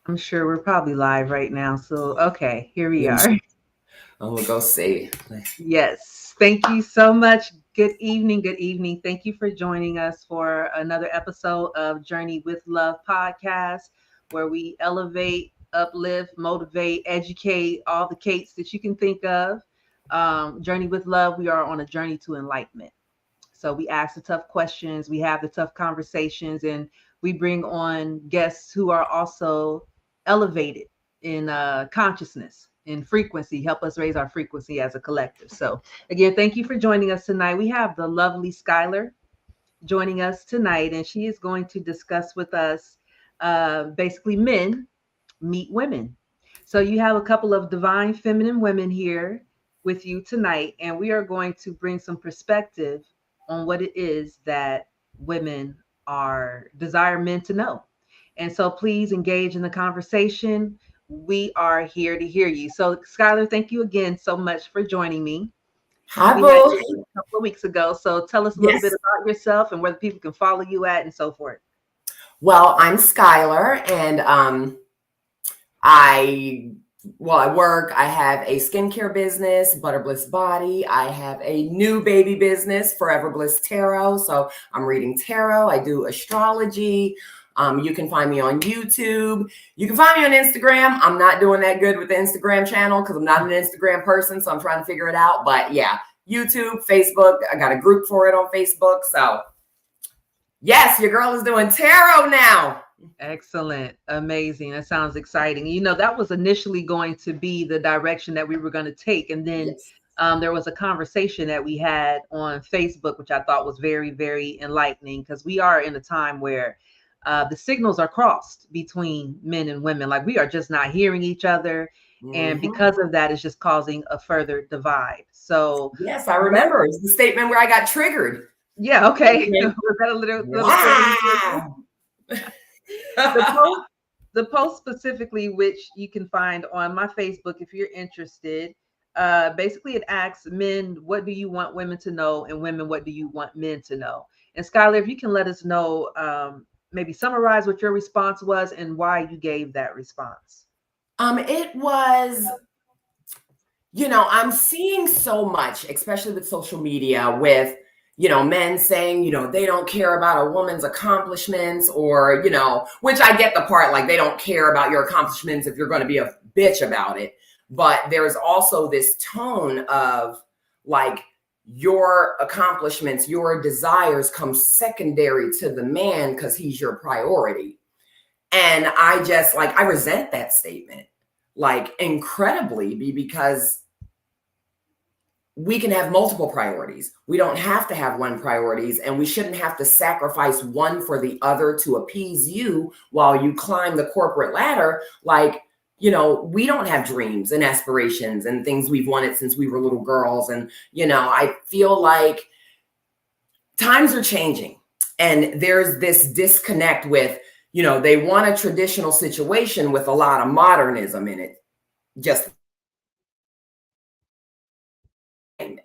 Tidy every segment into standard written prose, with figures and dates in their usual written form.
I'm sure we're probably live right now. So, okay, here we Let me, are. I'm gonna go see. Yes. Thank you so much. Good evening. Good evening. Thank you for joining us for another episode of Journey with Love podcast, where we elevate, uplift, motivate, educate all the Kates that you can think of. Journey with Love, we are on a journey to enlightenment. So we ask the tough questions, we have the tough conversations, and we bring on guests who are also elevated in consciousness, in frequency, help us raise our frequency as a collective. So again, thank you for joining us tonight. We have the lovely Skylar joining us tonight, and she is going to discuss with us basically men meet women. So you have a couple of divine feminine women here with you tonight, and we are going to bring some perspective on what it is that women are desire men to know. And so please engage in the conversation. We are here to hear you. So Skylar, thank you again so much for joining me. Hi, We had boo. you a couple of weeks ago. So tell us a little bit Yes. about yourself and where people can follow you at and so forth. Well, I'm Skylar, and I I work. I have a skincare business, Butter Bliss Body. I have a new baby business, Forever Bliss Tarot. So I'm reading tarot. I do astrology. You can find me on YouTube. You can find me on Instagram. I'm not doing that good with the Instagram channel because I'm not an Instagram person, so I'm trying to figure it out. But yeah, YouTube, Facebook. I got a group for it on Facebook. So yes, your girl is doing tarot now. Excellent. Amazing. That sounds exciting. You know, that was initially going to be the direction that we were going to take. And then Yes. there was a conversation that we had on Facebook, which I thought was very, very enlightening because we are in a time where the signals are crossed between men and women. Like we are just not hearing each other. And Mhm. because of that, it's just causing a further divide. So Yes, I let's, remember. It's the statement where I got triggered. yeah, okay. Okay. Was that a little triggering for you? Wow. the post the post specifically, which you can find on my Facebook if you're interested, basically it asks men, what do you want women to know, and women, what do you want men to know? And Skylar, if you can let us know, maybe summarize what your response was and why you gave that response. It was, I'm seeing so much, especially with social media, with, men saying, they don't care about a woman's accomplishments or, which I get the part, like they don't care about your accomplishments if you're going to be a bitch about it. But there's also this tone of like, your accomplishments, your desires come secondary to the man because he's your priority. And I just like, I resent that statement like incredibly because we can have multiple priorities. We don't have to have one priorities, and we shouldn't have to sacrifice one for the other to appease you while you climb the corporate ladder. Like, we don't have dreams and aspirations and things we've wanted since we were little girls. And, I feel like times are changing and there's this disconnect with, they want a traditional situation with a lot of modernism in it. Just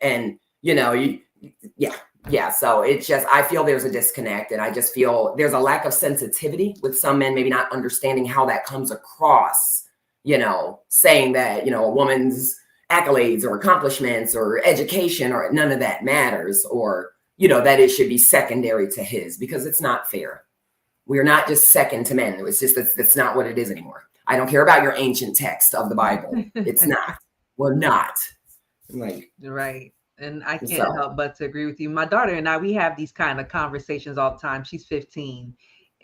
and yeah, yeah, so it's just I feel there's a disconnect, and I just feel there's a lack of sensitivity with some men maybe not understanding how that comes across, saying that a woman's accolades or accomplishments or education or none of that matters, or that it should be secondary to his, because it's not fair. We are not just second to men. It's just that's not what it is anymore. I don't care about your ancient text of the Bible. It's not. We're not. Like, Right. And I can't so. help but to agree with you. My daughter and I, we have these kind of conversations all the time. She's 15.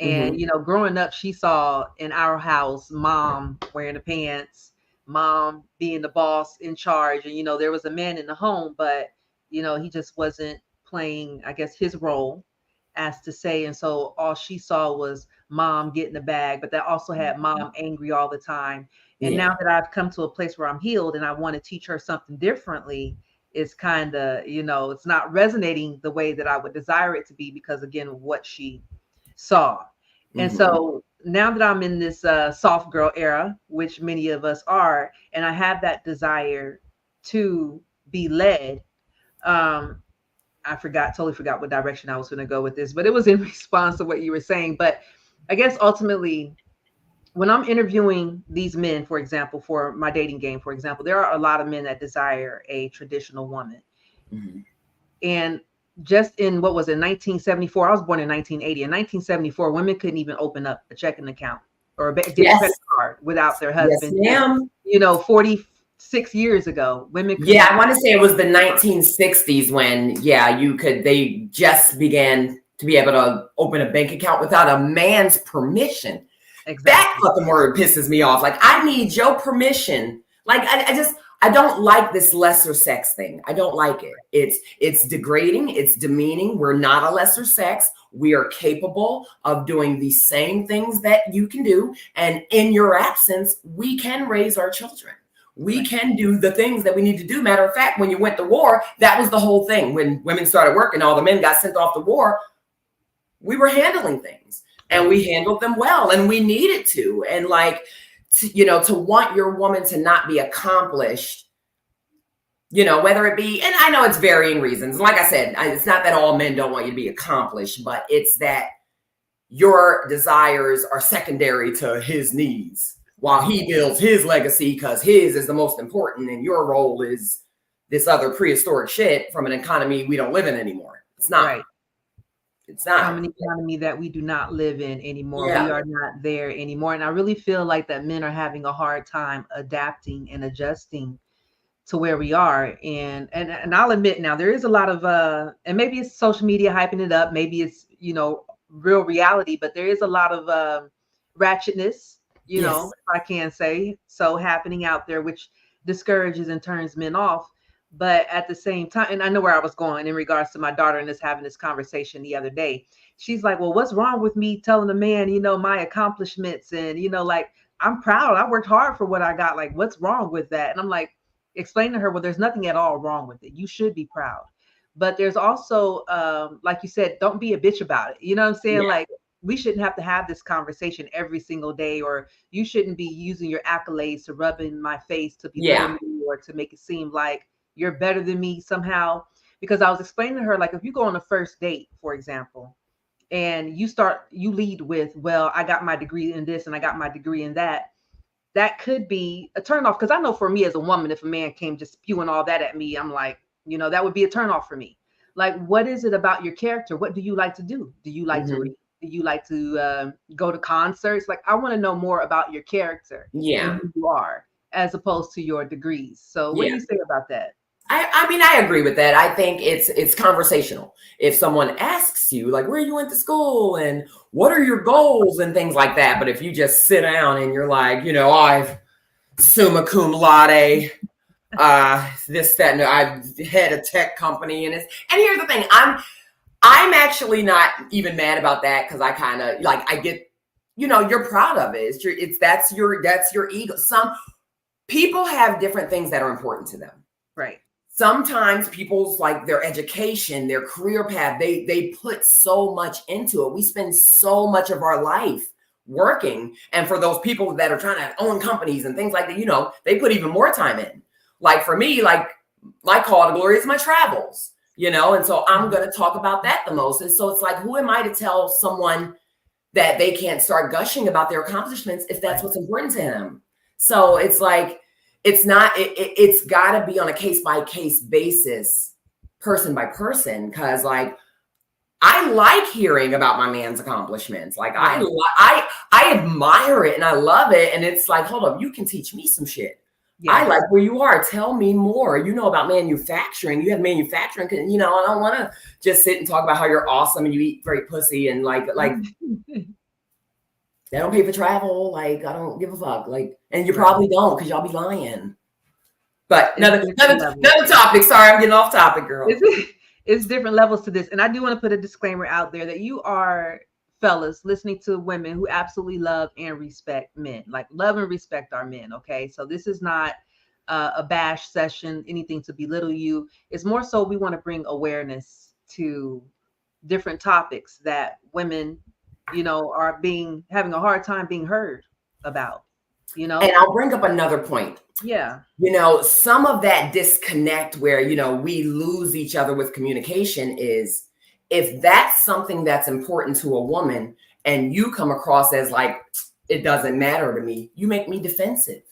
And, Mhm. you know, growing up, she saw in our house mom wearing the pants, mom being the boss in charge. And, you know, there was a man in the home, but, you know, he just wasn't playing, I guess, his role as to say. And so all she saw was mom getting the bag, but that also had mom angry all the time. And Yeah. now that I've come to a place where I'm healed and I want to teach her something differently, it's kind of, you know, it's not resonating the way that I would desire it to be because, again, of what she saw. And Mhm. so now that I'm in this soft girl era, which many of us are, and I have that desire to be led, um, totally forgot what direction I was going to go with this, but it was in response to what you were saying. But I guess ultimately, when I'm interviewing these men, for example, for my dating game, for example, there are a lot of men that desire a traditional woman. Mm-hmm. And just in what was it, 1974? I was born in 1980. In 1974, women couldn't even open up a checking account or get a Yes. credit card without their Yes, husband. ma'am. 46 years ago, women couldn't. Yeah, I want to say it was the 1960s when, they just began to be able to open a bank account without a man's permission. Exactly. That fucking word pisses me off. Like, I need your permission. Like, I don't like this lesser sex thing. I don't like it. It's degrading. It's demeaning. We're not a lesser sex. We are capable of doing the same things that you can do. And in your absence, we can raise our children. We can do the things that we need to do. Matter of fact, when you went to war, that was the whole thing. When women started working, all the men got sent off to war. We were handling things. And we handled them well, and we needed to. And to want your woman to not be accomplished, whether it be, and I know it's varying reasons. Like I said, it's not that all men don't want you to be accomplished, but it's that your desires are secondary to his needs while he builds his legacy because his is the most important, and your role is this other prehistoric shit from an economy we don't live in anymore. It's not. Right. It's not an economy that we do not live in anymore. Yeah. We are not there anymore. And I really feel like that men are having a hard time adapting and adjusting to where we are. And I'll admit now, there is a lot of and maybe it's social media hyping it up, maybe it's real reality, but there is a lot of ratchetness, if I can say so, happening out there, which discourages and turns men off. But at the same time, and I know where I was going in regards to my daughter and us having this conversation the other day. She's like, well, what's wrong with me telling a man, my accomplishments and, like, I'm proud. I worked hard for what I got. Like, what's wrong with that? And I'm like, explain to her, well, there's nothing at all wrong with it. You should be proud. But there's also, like you said, don't be a bitch about it. You know what I'm saying? Yeah. Like, we shouldn't have to have this conversation every single day, or you shouldn't be using your accolades to rub in my face to belittle me or to make it seem like you're better than me somehow. Because I was explaining to her, like, if you go on a first date, for example, and you lead with, well, I got my degree in this and I got my degree in that, that could be a turnoff. Because I know for me as a woman, if a man came just spewing all that at me, I'm like, that would be a turnoff for me. Like, what is it about your character? What do you like to do? Do you like to read? Do you like to go to concerts? Like, I want to know more about your character and who you are, as opposed to your degrees. So what do you say about that? I mean, I agree with that. I think it's conversational. If someone asks you, like, where you went to school and what are your goals and things like that. But if you just sit down and you're like, I've summa cum laude, this, that, and I've had a tech company. And here's the thing, I'm actually not even mad about that, because I kind of I get, you're proud of it. That's your ego. Some people have different things that are important to them. Right. Sometimes people's their education, their career path, they put so much into it. We spend so much of our life working. And for those people that are trying to own companies and things like that, they put even more time in. Like for me, my call to glory is my travels, and so I'm going to talk about that the most. And so it's like, who am I to tell someone that they can't start gushing about their accomplishments if that's what's important to them? So it's like, it's got to be on a case-by-case basis, person by person, because I like hearing about my man's accomplishments. I admire it and I love it. And it's like, hold up, you can teach me some shit. Yeah. I like where you are. Tell me more. About manufacturing. You have manufacturing. I don't want to just sit and talk about how you're awesome and you eat great pussy and they don't pay for travel. I don't give a fuck. And you probably don't, because y'all be lying. But another topic. Sorry, I'm getting off topic, girl. It's different levels to this. And I do want to put a disclaimer out there that you are, fellas, listening to women who absolutely love and respect men. Love and respect our men, okay? So this is not a bash session, anything to belittle you. It's more so we want to bring awareness to different topics that women are having a hard time being heard about, And I'll bring up another point. Yeah. Some of that disconnect where, we lose each other with communication is if that's something that's important to a woman and you come across as it doesn't matter to me. You make me defensive.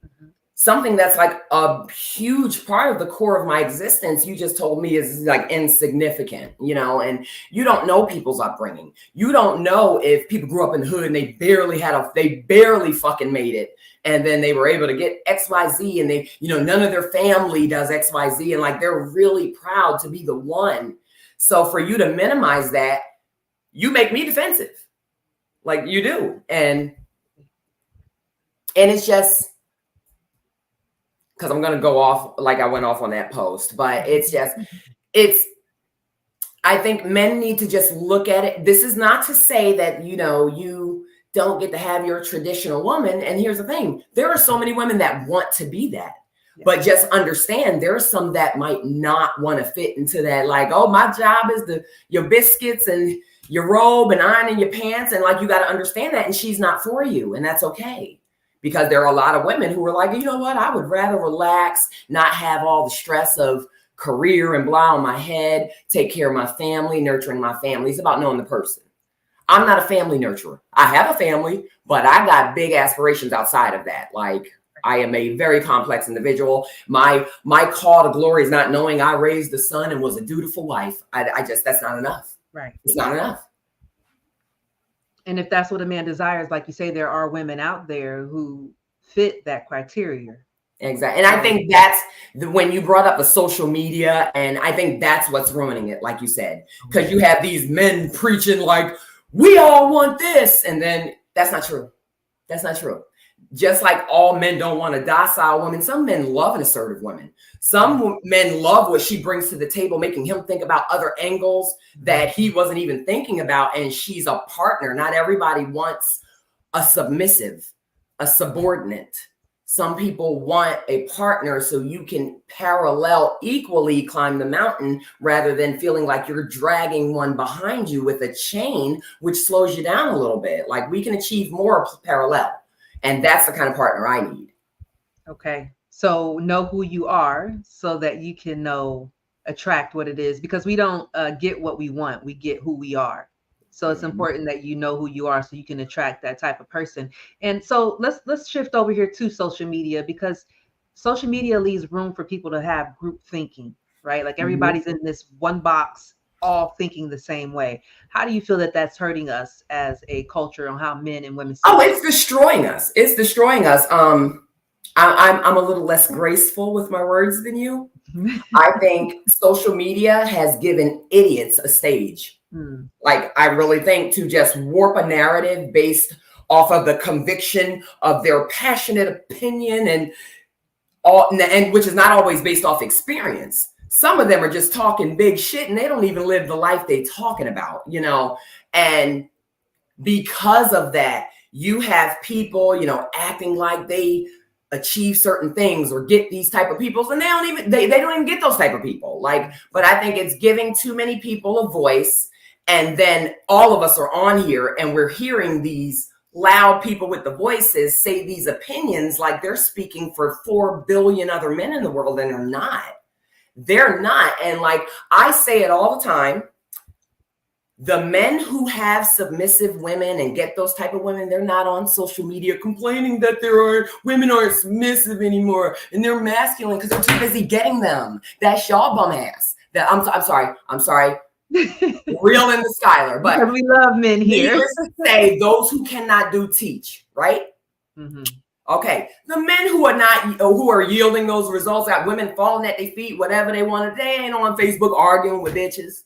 Mhm. Something that's like a huge part of the core of my existence, you just told me is like insignificant, you know, and you don't know people's upbringing. You don't know if people grew up in the hood and they barely fucking made it. And then they were able to get XYZ and they, you know, none of their family does XYZ. And like, they're really proud to be the one. So for you to minimize that, you make me defensive. Like you do. And it's just, because I'm going to go off like I went off on that post, but it's just, I think men need to just look at it. This is not to say that, you know, you don't get to have your traditional woman. And here's the thing, there are so many women that want to be that, but just understand there are some that might not want to fit into that. Like, oh, my job is your biscuits and your robe and ironing your pants. And like, you got to understand that. And she's not for you. And that's okay. Because there are a lot of women who are like, you know what, I would rather relax, not have all the stress of career and blah on my head, take care of my family, nurturing my family. It's about knowing the person. I'm not a family nurturer. I have a family, but I got big aspirations outside of that. Like, I am a very complex individual. My call to glory is not knowing I raised a son and was a dutiful wife. I just, that's not enough. Right. It's not enough. And if that's what a man desires, like you say, there are women out there who fit that criteria. Exactly. And I think that's when you brought up the social media, and I think that's what's ruining it, like you said, because you have these men preaching like, we all want this. And then that's not true. That's not true. Just like all men don't want a docile woman, some men love an assertive woman. Some men love what she brings to the table, making him think about other angles that he wasn't even thinking about. And she's a partner. Not everybody wants a submissive, a subordinate. Some people want a partner so you can parallel equally climb the mountain rather than feeling like you're dragging one behind you with a chain, which slows you down a little bit. Like, we can achieve more parallel. And that's the kind of partner I need. Okay. So know who you are so that you can attract what it is, because we don't get what we want. We get who we are. So it's important that you know who you are so you can attract that type of person. And so let's shift over here to social media, because social media leaves room for people to have group thinking, right? Like, everybody's in this one box, all thinking the same way. How do you feel that that's hurting us as a culture on how men and women see it's destroying us. It's destroying us. I'm a little less graceful with my words than you. I think social media has given idiots a stage. Like, I really think, to just warp a narrative based off of the conviction of their passionate opinion and which is not always based off experience. Some of them are just talking big shit and they don't even live the life they talking about, you know? And because of that, you have people, you know, acting like they achieve certain things or get these type of people, and they don't even get those type of people. Like, but I think it's giving too many people a voice. And then all of us are on here and we're hearing these loud people with the voices say these opinions like they're speaking for 4 billion other men in the world, and they're not. They're not. And like, I say it all the time, the men who have submissive women and get those type of women, they're not on social media complaining that women aren't submissive anymore and they're masculine because they're too busy getting them. That's y'all bum ass. That I'm sorry. Real in the Skylar, but because we love men here. Needless to say, those who cannot do teach, right? Okay, the men who are yielding those results, got women falling at their feet, whatever they want. They ain't on Facebook arguing with bitches,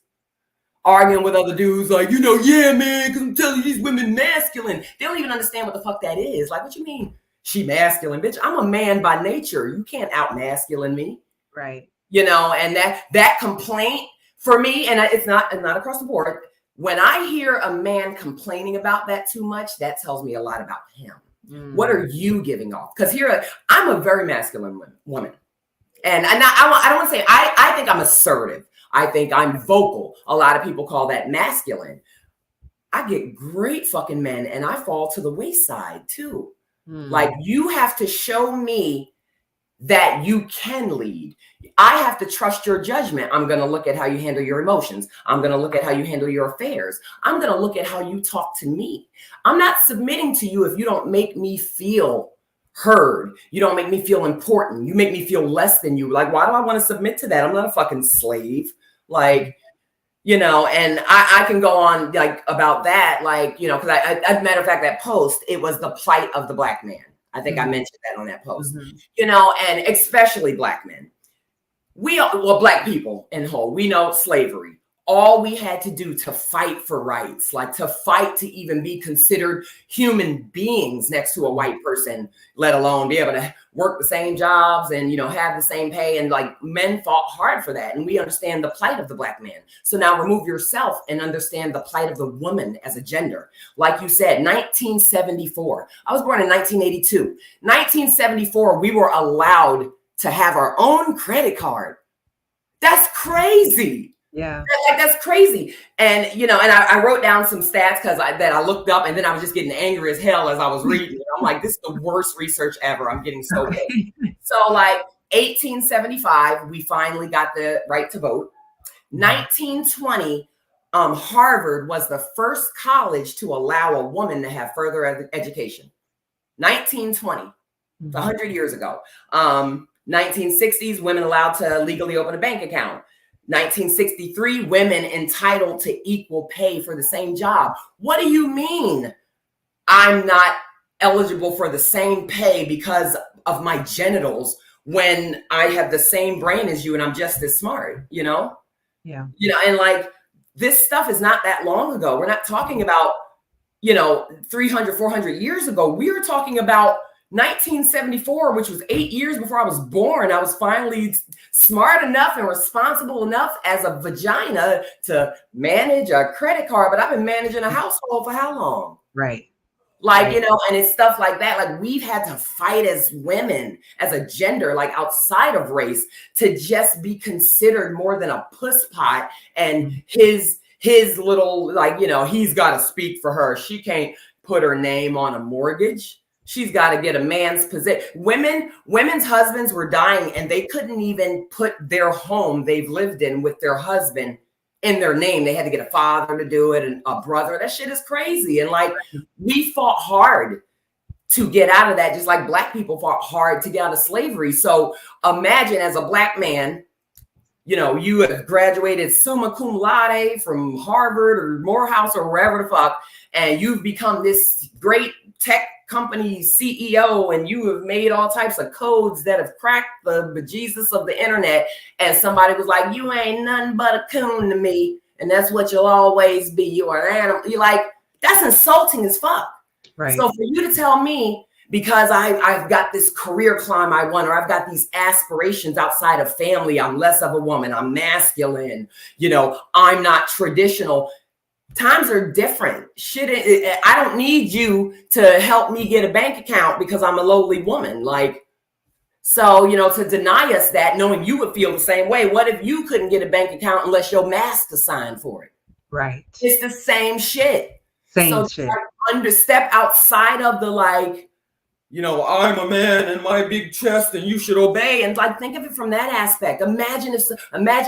arguing with other dudes like, you know, yeah, man, because I'm telling you, these women masculine. They don't even understand what the fuck that is. Like, what you mean she masculine, bitch? I'm a man by nature. You can't out masculine me, right? You know, and that complaint for me, and it's not across the board. When I hear a man complaining about that too much, that tells me a lot about him. What are you giving off? Because here, I'm a very masculine woman. And I don't want to say, I think I'm assertive. I think I'm vocal. A lot of people call that masculine. I get great fucking men and I fall to the wayside too. Like, you have to show me that you can lead. I have to trust your judgment. I'm going to look at how you handle your emotions. I'm going to look at how you handle your affairs. I'm going to look at how you talk to me. I'm not submitting to you if you don't make me feel heard. You don't make me feel important. You make me feel less than you. Like, why do I want to submit to that? I'm not a fucking slave. Like, you know, and I can go on like about that, like, you know, because as a matter of fact, that post, it was the plight of the Black man. I think I mentioned that on that post, you know, and especially Black men. Well, Black people in whole, we know slavery. All we had to do to fight for rights, like to fight to even be considered human beings next to a white person, let alone be able to work the same jobs and, you know, have the same pay. And like men fought hard for that. And we understand the plight of the Black man. So now remove yourself and understand the plight of the woman as a gender. Like you said, 1974, I was born in 1982, 1974, we were allowed to have our own credit card. That's crazy. Yeah, like that's crazy. And you know, and I wrote down some stats because I looked up, and then I was just getting angry as hell as I was reading it. I'm like, this is the worst research ever. I'm getting so bad. So like 1875, we finally got the right to vote. 1920, Harvard was the first college to allow a woman to have further education. 1920, 100 years ago. 1960s, women allowed to legally open a bank account. 1963, women entitled to equal pay for the same job. What do you mean I'm not eligible for the same pay because of my genitals when I have the same brain as you and I'm just as smart, you know? Yeah. You know, and like this stuff is not that long ago. We're not talking about, you know, 300, 400 years ago. We were talking about 1974, which was 8 years before I was born. I was finally smart enough and responsible enough as a vagina to manage a credit card, but I've been managing a household for how long? Right. Like, right. You know, and it's stuff like that. Like we've had to fight as women, as a gender, like outside of race, to just be considered more than a puss pot. And his little, like, you know, he's got to speak for her. She can't put her name on a mortgage. She's got to get a man's position. Women's husbands were dying and they couldn't even put their home they've lived in with their husband in their name. They had to get a father to do it and a brother. That shit is crazy. And like, we fought hard to get out of that, just like Black people fought hard to get out of slavery. So imagine as a Black man, you know, you have graduated summa cum laude from Harvard or Morehouse or wherever the fuck, and you've become this great tech company CEO, and you have made all types of codes that have cracked the bejesus of the internet, and somebody was like, you ain't nothing but a coon to me, and that's what you'll always be. You're an animal. You're like, that's insulting as fuck. Right. So for you to tell me, because I've got this career climb I want, or I've got these aspirations outside of family, I'm less of a woman, I'm masculine, you know, I'm not traditional. Times are different. I don't need you to help me get a bank account because I'm a lowly woman. Like, so, you know, to deny us that, knowing you would feel the same way. What if you couldn't get a bank account unless your master signed for it? Right. It's the same shit. Same shit. Step outside of the like, you know, I'm a man and my big chest and you should obey. And like, think of it from that aspect. Imagine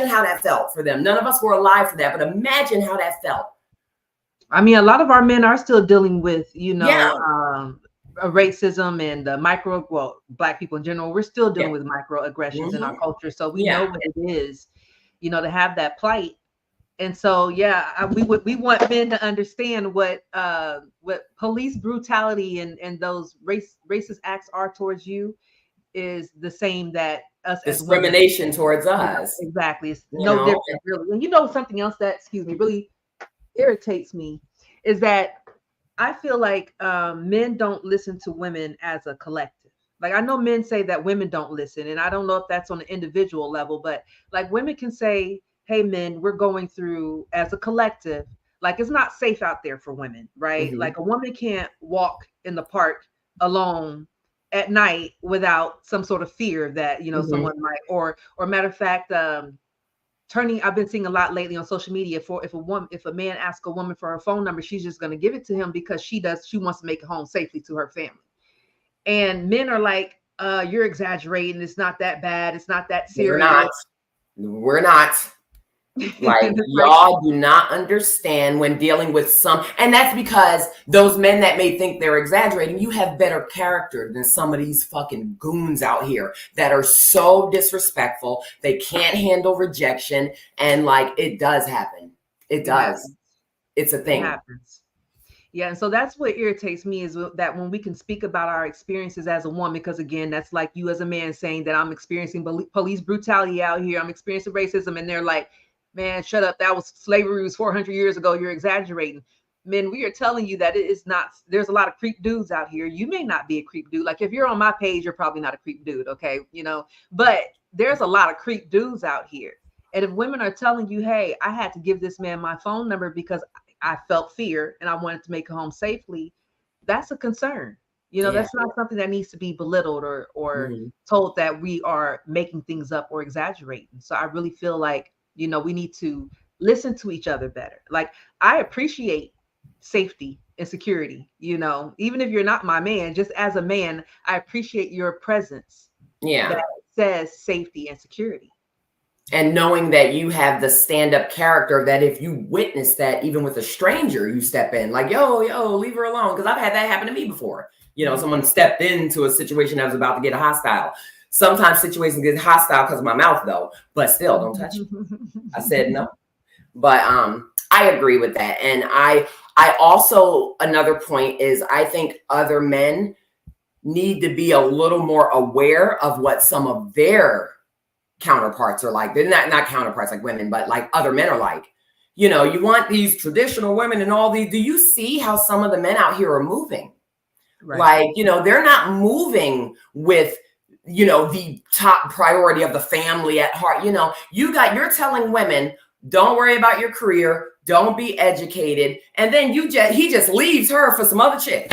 how that felt for them. None of us were alive for that, but imagine how that felt. I mean, a lot of our men are still dealing with, you know, racism and Black people in general. We're still dealing with microaggressions in our culture. So we know what it is, you know, to have that plight. And so, we want men to understand what police brutality and those racist acts are towards you is the same that us discrimination as women, towards us. Exactly. It's no different, really. And you know, something else that, really irritates me is that I feel like men don't listen to women as a collective. Like, I know men say that women don't listen, and I don't know if that's on an individual level, but like women can say, hey, men, we're going through as a collective. Like, it's not safe out there for women, right? Mm-hmm. Like, a woman can't walk in the park alone at night without some sort of fear that, you know, mm-hmm. someone might, or matter of fact, I've been seeing a lot lately on social media if a man asks a woman for her phone number, she's just going to give it to him because she wants to make it home safely to her family. And men are like, you're exaggerating. It's not that bad. It's not that We're serious. not. We're not. Like, y'all do not understand when dealing with some, and that's because those men that may think they're exaggerating, you have better character than some of these fucking goons out here that are so disrespectful. They can't handle rejection. And like, it does happen. It does. It's a thing. It happens. Yeah, and so that's what irritates me is that when we can speak about our experiences as a woman, because again, that's like you as a man saying that I'm experiencing police brutality out here, I'm experiencing racism, and they're like, man, shut up. That was slavery was 400 years ago. You're exaggerating. Men, we are telling you that it is not. There's a lot of creep dudes out here. You may not be a creep dude. Like if you're on my page, you're probably not a creep dude. Okay. But there's a lot of creep dudes out here. And if women are telling you, hey, I had to give this man my phone number because I felt fear and I wanted to make it home safely, that's a concern. That's not something that needs to be belittled or told that we are making things up or exaggerating. So I really feel like, we need to listen to each other better. Like I appreciate safety and security, even if you're not my man, just as a man, I appreciate your presence. Yeah. That says safety and security. And knowing that you have the stand-up character that if you witness that, even with a stranger, you step in like, yo, leave her alone. Because I've had that happen to me before. Someone stepped into a situation that was about to get hostile. Sometimes situations get hostile because of my mouth, though. But still, don't touch me. I said no. But I agree with that. And I also, another point is I think other men need to be a little more aware of what some of their counterparts are like. They're not counterparts like women, but like other men are like. You want these traditional women and all these. Do you see how some of the men out here are moving? Right. Like, they're not moving with the top priority of the family at heart. You're telling women, don't worry about your career. Don't be educated. And then he just leaves her for some other chick.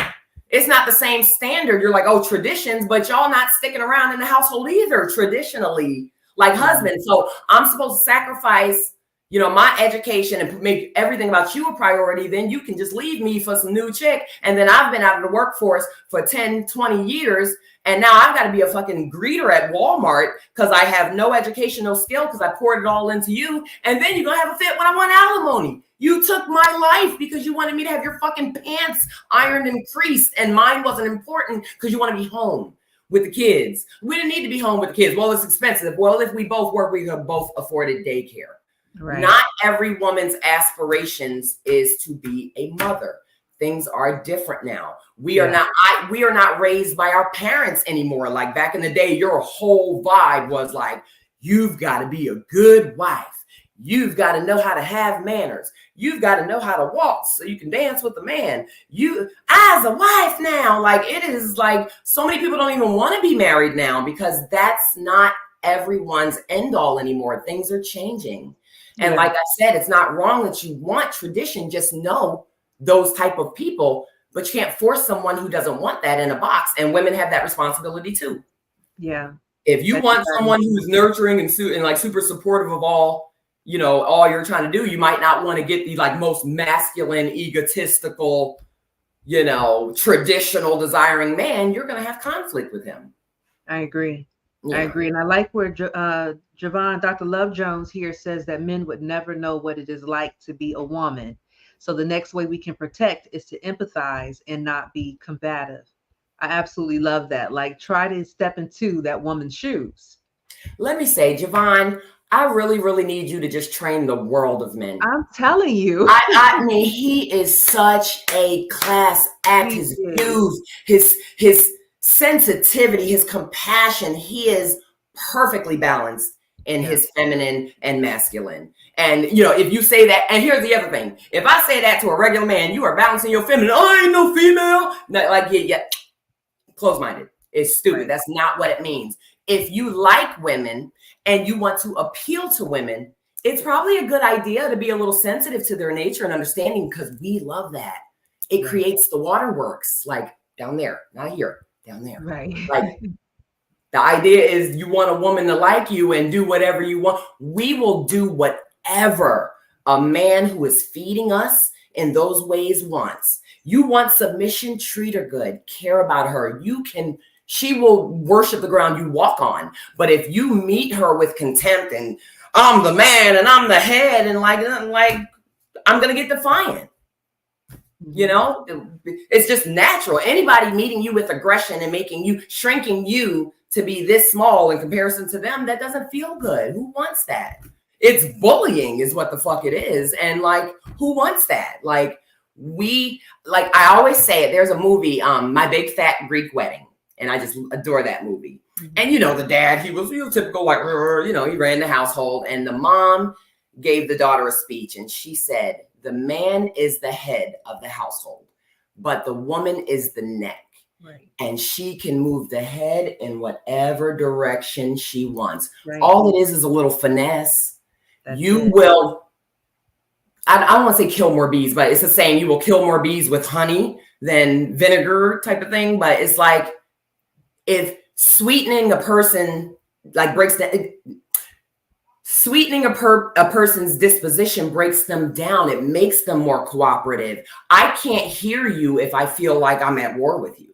It's not the same standard. You're like, oh, traditions, but y'all not sticking around in the household either traditionally like husbands. So I'm supposed to sacrifice, my education and make everything about you a priority. Then you can just leave me for some new chick. And then I've been out of the workforce for 10, 20 years. And now I've got to be a fucking greeter at Walmart because I have no education, no skill, because I poured it all into you. And then you're going to have a fit when I want alimony. You took my life because you wanted me to have your fucking pants ironed and creased. And mine wasn't important because you want to be home with the kids. We didn't need to be home with the kids. Well, it's expensive. Well, if we both work, we could both afforded daycare. Right. Not every woman's aspirations is to be a mother. Things are different now. We are not raised by our parents anymore. Like back in the day, your whole vibe was like, you've got to be a good wife. You've got to know how to have manners. You've got to know how to walk so you can dance with a man. You, as a wife now, like it is like so many people don't even want to be married now because that's not everyone's end all anymore. Things are changing. And like I said, it's not wrong that you want tradition. Just know those type of people, but you can't force someone who doesn't want that in a box. And women have that responsibility too. Yeah. If you want someone who's nurturing and like super supportive of all you're trying to do, you might not want to get the like most masculine, egotistical, traditional desiring man. You're going to have conflict with him. I agree. Yeah. I agree. And I like where Javon, Dr. Love Jones here says that men would never know what it is like to be a woman. So the next way we can protect is to empathize and not be combative. I absolutely love that. Like try to step into that woman's shoes. Let me say, Javon, I really, really need you to just train the world of men. I'm telling you. I mean, he is such a class act. His views, his sensitivity, his compassion. He is perfectly balanced in his feminine and masculine. And, if you say that, and here's the other thing. If I say that to a regular man, you are balancing your feminine. Oh, I ain't no female. No, like, yeah. Close-minded. It's stupid. Right. That's not what it means. If you like women and you want to appeal to women, it's probably a good idea to be a little sensitive to their nature and understanding because we love that. It creates the waterworks, like down there, not here, down there. Right. Like the idea is you want a woman to like you and do whatever you want. We will do whatever a man who is feeding us in those ways wants. You want submission, treat her good, care about her. You can she will worship the ground you walk on. But if you meet her with contempt and I'm the man and I'm the head and like I'm going to get defiant. You know, it's just natural. Anybody meeting you with aggression and shrinking you to be this small in comparison to them, that doesn't feel good. Who wants that? It's bullying is what the fuck it is. And like, who wants that? Like I always say it. There's a movie, My Big Fat Greek Wedding. And I just adore that movie. And, you know, the dad, he was typical, like, you know, he ran the household. And the mom gave the daughter a speech. And she said, the man is the head of the household, but the woman is the neck. Right. And she can move the head in whatever direction she wants. Right. All it is a little finesse. Will, I don't want to say kill more bees, but it's a saying, you will kill more bees with honey than vinegar type of thing. But it's like, if sweetening a person like sweetening a person's disposition breaks them down, it makes them more cooperative. I can't hear you if I feel like I'm at war with you.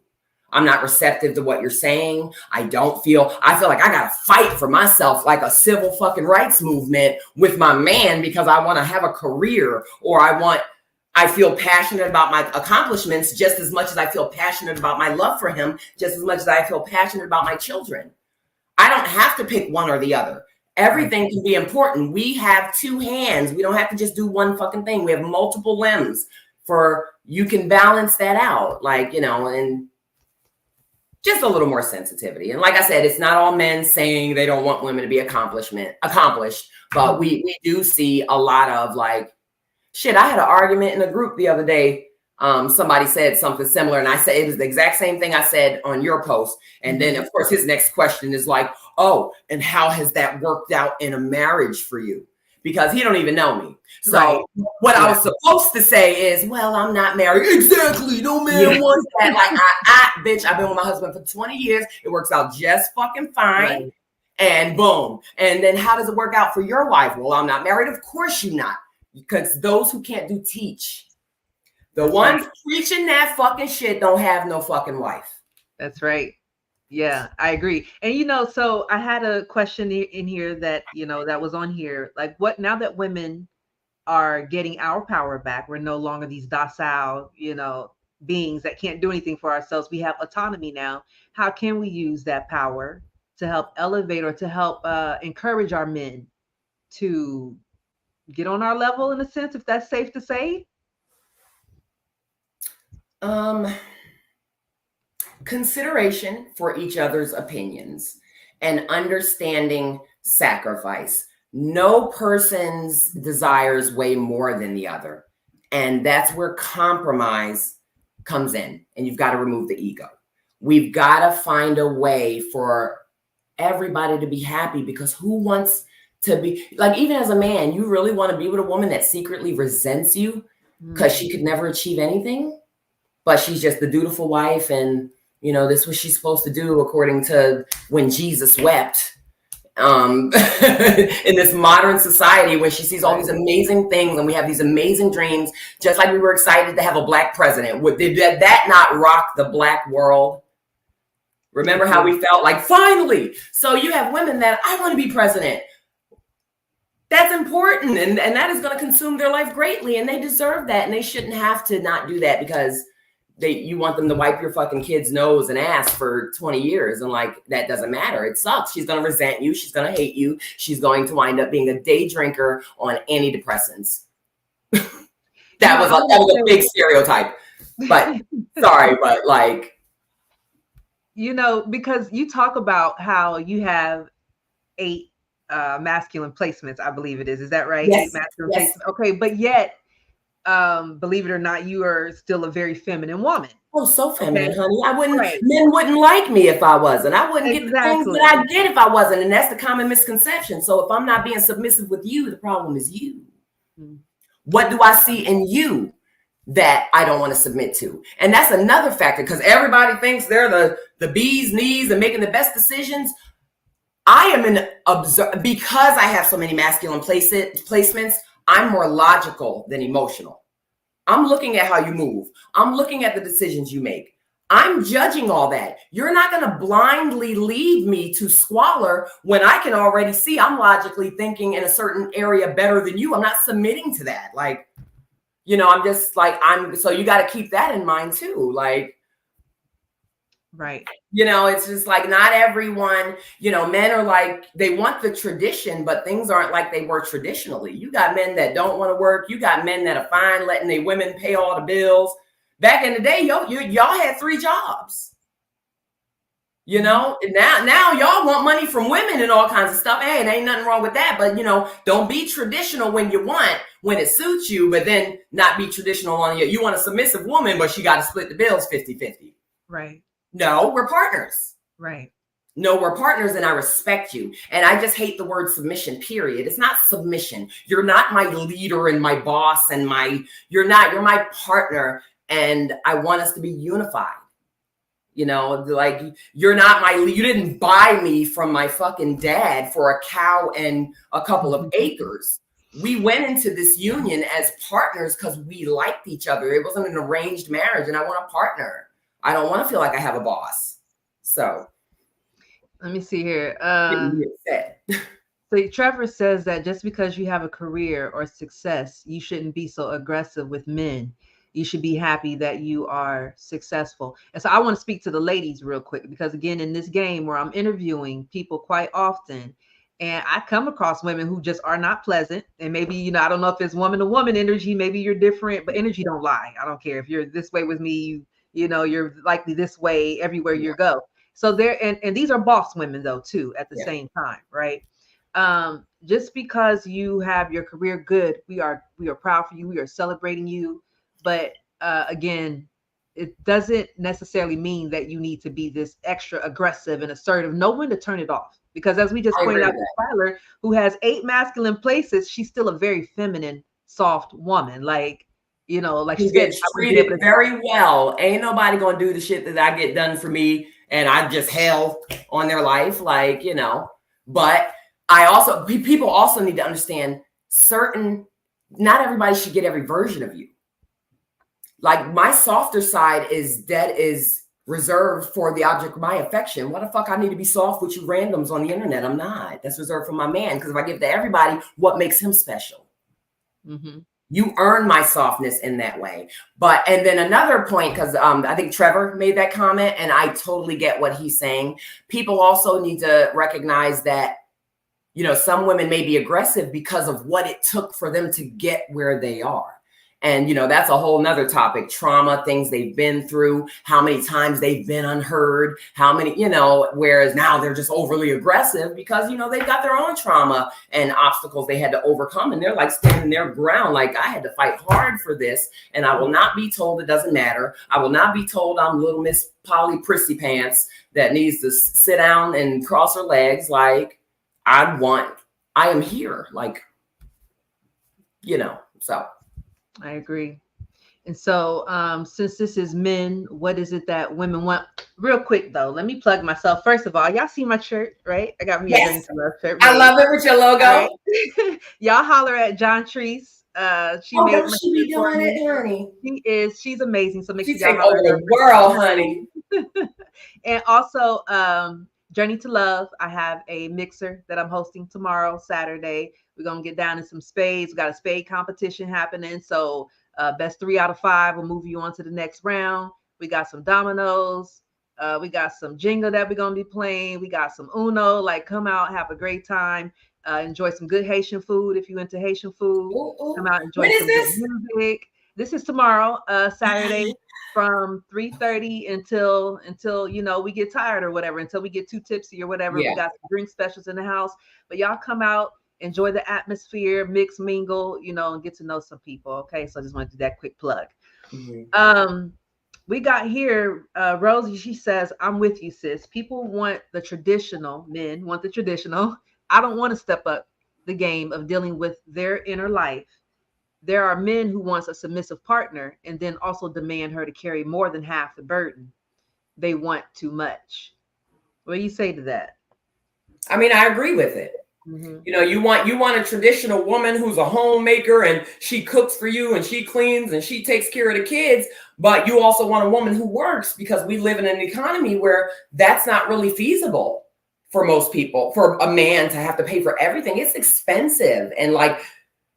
I'm not receptive to what you're saying. I feel like I got to fight for myself like a civil fucking rights movement with my man because I want to have a career, or I feel passionate about my accomplishments just as much as I feel passionate about my love for him, just as much as I feel passionate about my children. I don't have to pick one or the other. Everything can be important. We have two hands. We don't have to just do one fucking thing. We have multiple limbs you can balance that out. Like, you know, and just a little more sensitivity. And like I said, it's not all men saying they don't want women to be accomplished, but we do see a lot of like, shit, I had an argument in a group the other day. Somebody said something similar, and I said it was the exact same thing I said on your post. And then, of course, his next question is like, "Oh, and how has that worked out in a marriage for you?" Because he don't even know me. So what I was supposed to say is, "Well, I'm not married." Exactly. No man wants that. Like, bitch, I've been with my husband for 20 years. It works out just fucking fine. Right. And boom. And then how does it work out for your wife? Well, I'm not married. Of course you're not. Because those who can't do teach. The ones preaching that fucking shit don't have no fucking wife. That's right. Yeah, I agree. And, you know, so I had a question in here that, you know, that was on here. Like, what now that women are getting our power back, we're no longer these docile, you know, beings that can't do anything for ourselves. We have autonomy now. How can we use that power to help elevate or to help encourage our men to get on our level, in a sense, if that's safe to say? Consideration for each other's opinions and understanding sacrifice. No person's desires weigh more than the other. And that's where compromise comes in. And you've got to remove the ego. We've got to find a way for everybody to be happy, because who wants to be like, even as a man, you really want to be with a woman that secretly resents you because she could never achieve anything, but she's just the dutiful wife. And, you know, this is what she's supposed to do according to when Jesus wept. In this modern society, when she sees all these amazing things and we have these amazing dreams, just like we were excited to have a black president. Did that not rock the black world? Remember how we felt like, finally. So you have women that, I want to be president. That's important. And that is going to consume their life greatly. And they deserve that. And they shouldn't have to not do that because you want them to wipe your fucking kid's nose and ass for 20 years. And like, that doesn't matter. It sucks. She's going to resent you. She's going to hate you. She's going to wind up being a day drinker on antidepressants. that was a big stereotype, but sorry, but like, you know, because you talk about how you have 8 masculine placements, I believe it is. Is that right? Yes. 8 masculine placements. Okay, but yet, believe it or not, you are still a very feminine woman. Oh, so feminine, honey. Men wouldn't like me if I wasn't. I wouldn't get the things that I get if I wasn't. And that's the common misconception. So if I'm not being submissive with you, the problem is you. What do I see in you that I don't want to submit to? And that's another factor, because everybody thinks they're the bee's knees and making the best decisions. I am because I have so many masculine placements, I'm more logical than emotional. I'm looking at how you move. I'm looking at the decisions you make. I'm judging all that. You're not going to blindly lead me to squalor when I can already see I'm logically thinking in a certain area better than you. I'm not submitting to that. Like, I'm just like, so you got to keep that in mind too. Like, right. It's just like not everyone, men are like, they want the tradition, but things aren't like they were traditionally. You got men that don't want to work. You got men that are fine letting their women pay all the bills. Back in the day, y'all had 3 jobs. Now y'all want money from women and all kinds of stuff. Hey, and ain't nothing wrong with that. But don't be traditional when it suits you, but then not be traditional on you. You want a submissive woman, but she got to split the bills 50-50. Right. No, we're partners. Right. No, we're partners, and I respect you. And I just hate the word submission, period. It's not submission. You're not my leader and my boss and you're my partner. And I want us to be unified. Like you didn't buy me from my fucking dad for a cow and a couple of acres. We went into this union as partners because we liked each other. It wasn't an arranged marriage, and I want a partner. I don't want to feel like I have a boss. So let me see here. So Trevor says that just because you have a career or success, you shouldn't be so aggressive with men. You should be happy that you are successful. And so I want to speak to the ladies real quick, because again, in this game where I'm interviewing people quite often, and I come across women who just are not pleasant. And maybe, I don't know if it's woman to woman energy, maybe you're different, but energy don't lie. I don't care if you're this way with me, you're likely this way everywhere you go. So there, and these are boss women though, too, at the same time, right? Just because you have your career good, we are proud for you. We are celebrating you. But again, it doesn't necessarily mean that you need to be this extra aggressive and assertive. Know when to turn it off. Because as we just pointed out to Tyler, who has 8 masculine places, she's still a very feminine, soft woman. Like she gets treated very well. Ain't nobody gonna do the shit that I get done for me, and I just hell on their life. Like, but people also need to understand not everybody should get every version of you. Like my softer side is reserved for the object of my affection. What the fuck I need to be soft with you randoms on the internet? I'm not. That's reserved for my man. Because if I give to everybody, what makes him special? Mm-hmm. You earn my softness in that way. And then another point, because I think Trevor made that comment, and I totally get what he's saying. People also need to recognize that, some women may be aggressive because of what it took for them to get where they are. And, that's a whole nother topic, trauma, things they've been through, how many times they've been unheard, how many, whereas now they're just overly aggressive because, they've got their own trauma and obstacles they had to overcome. And they're like standing their ground. Like, I had to fight hard for this, and I will not be told it doesn't matter. I will not be told I'm little Miss Polly Prissy Pants that needs to sit down and cross her legs. Like, I am here. Like, so. I agree. And so since this is men, what is it that women want? Real quick though, let me plug myself. First of all, y'all see my shirt, right? I got me a Journey to Love shirt. I love it with your logo. Right? Y'all holler at John Treese. She made my she be doing it, honey. She's amazing. So make sure y'all over the world, honey. And also Journey to Love. I have a mixer that I'm hosting tomorrow, Saturday. We're going to get down in some spades. We got a spade competition happening. So best 3 out of 5 will move you on to the next round. We got some dominoes. We got some Jenga that we're going to be playing. We got some Uno. Like, come out, have a great time. Enjoy some good Haitian food if you're into Haitian food. Ooh. Come out, enjoy some good music. This is tomorrow, Saturday, from 3:30 until we get tired or whatever, until we get too tipsy or whatever. Yeah. We got some drink specials in the house. But y'all come out. Enjoy the atmosphere, mix, mingle, and get to know some people. Okay, so I just want to do that quick plug. Mm-hmm. We got here, Rosie. She says, "I'm with you, sis. People want the traditional. Men want the traditional. I don't want to step up the game of dealing with their inner life. There are men who wants a submissive partner and then also demand her to carry more than half the burden. They want too much." What do you say to that? I mean, I agree with it. Mhm. You know, you want a traditional woman who's a homemaker and she cooks for you and she cleans and she takes care of the kids, but you also want a woman who works, because we live in an economy where that's not really feasible for most people, for a man to have to pay for everything. It's expensive. And like,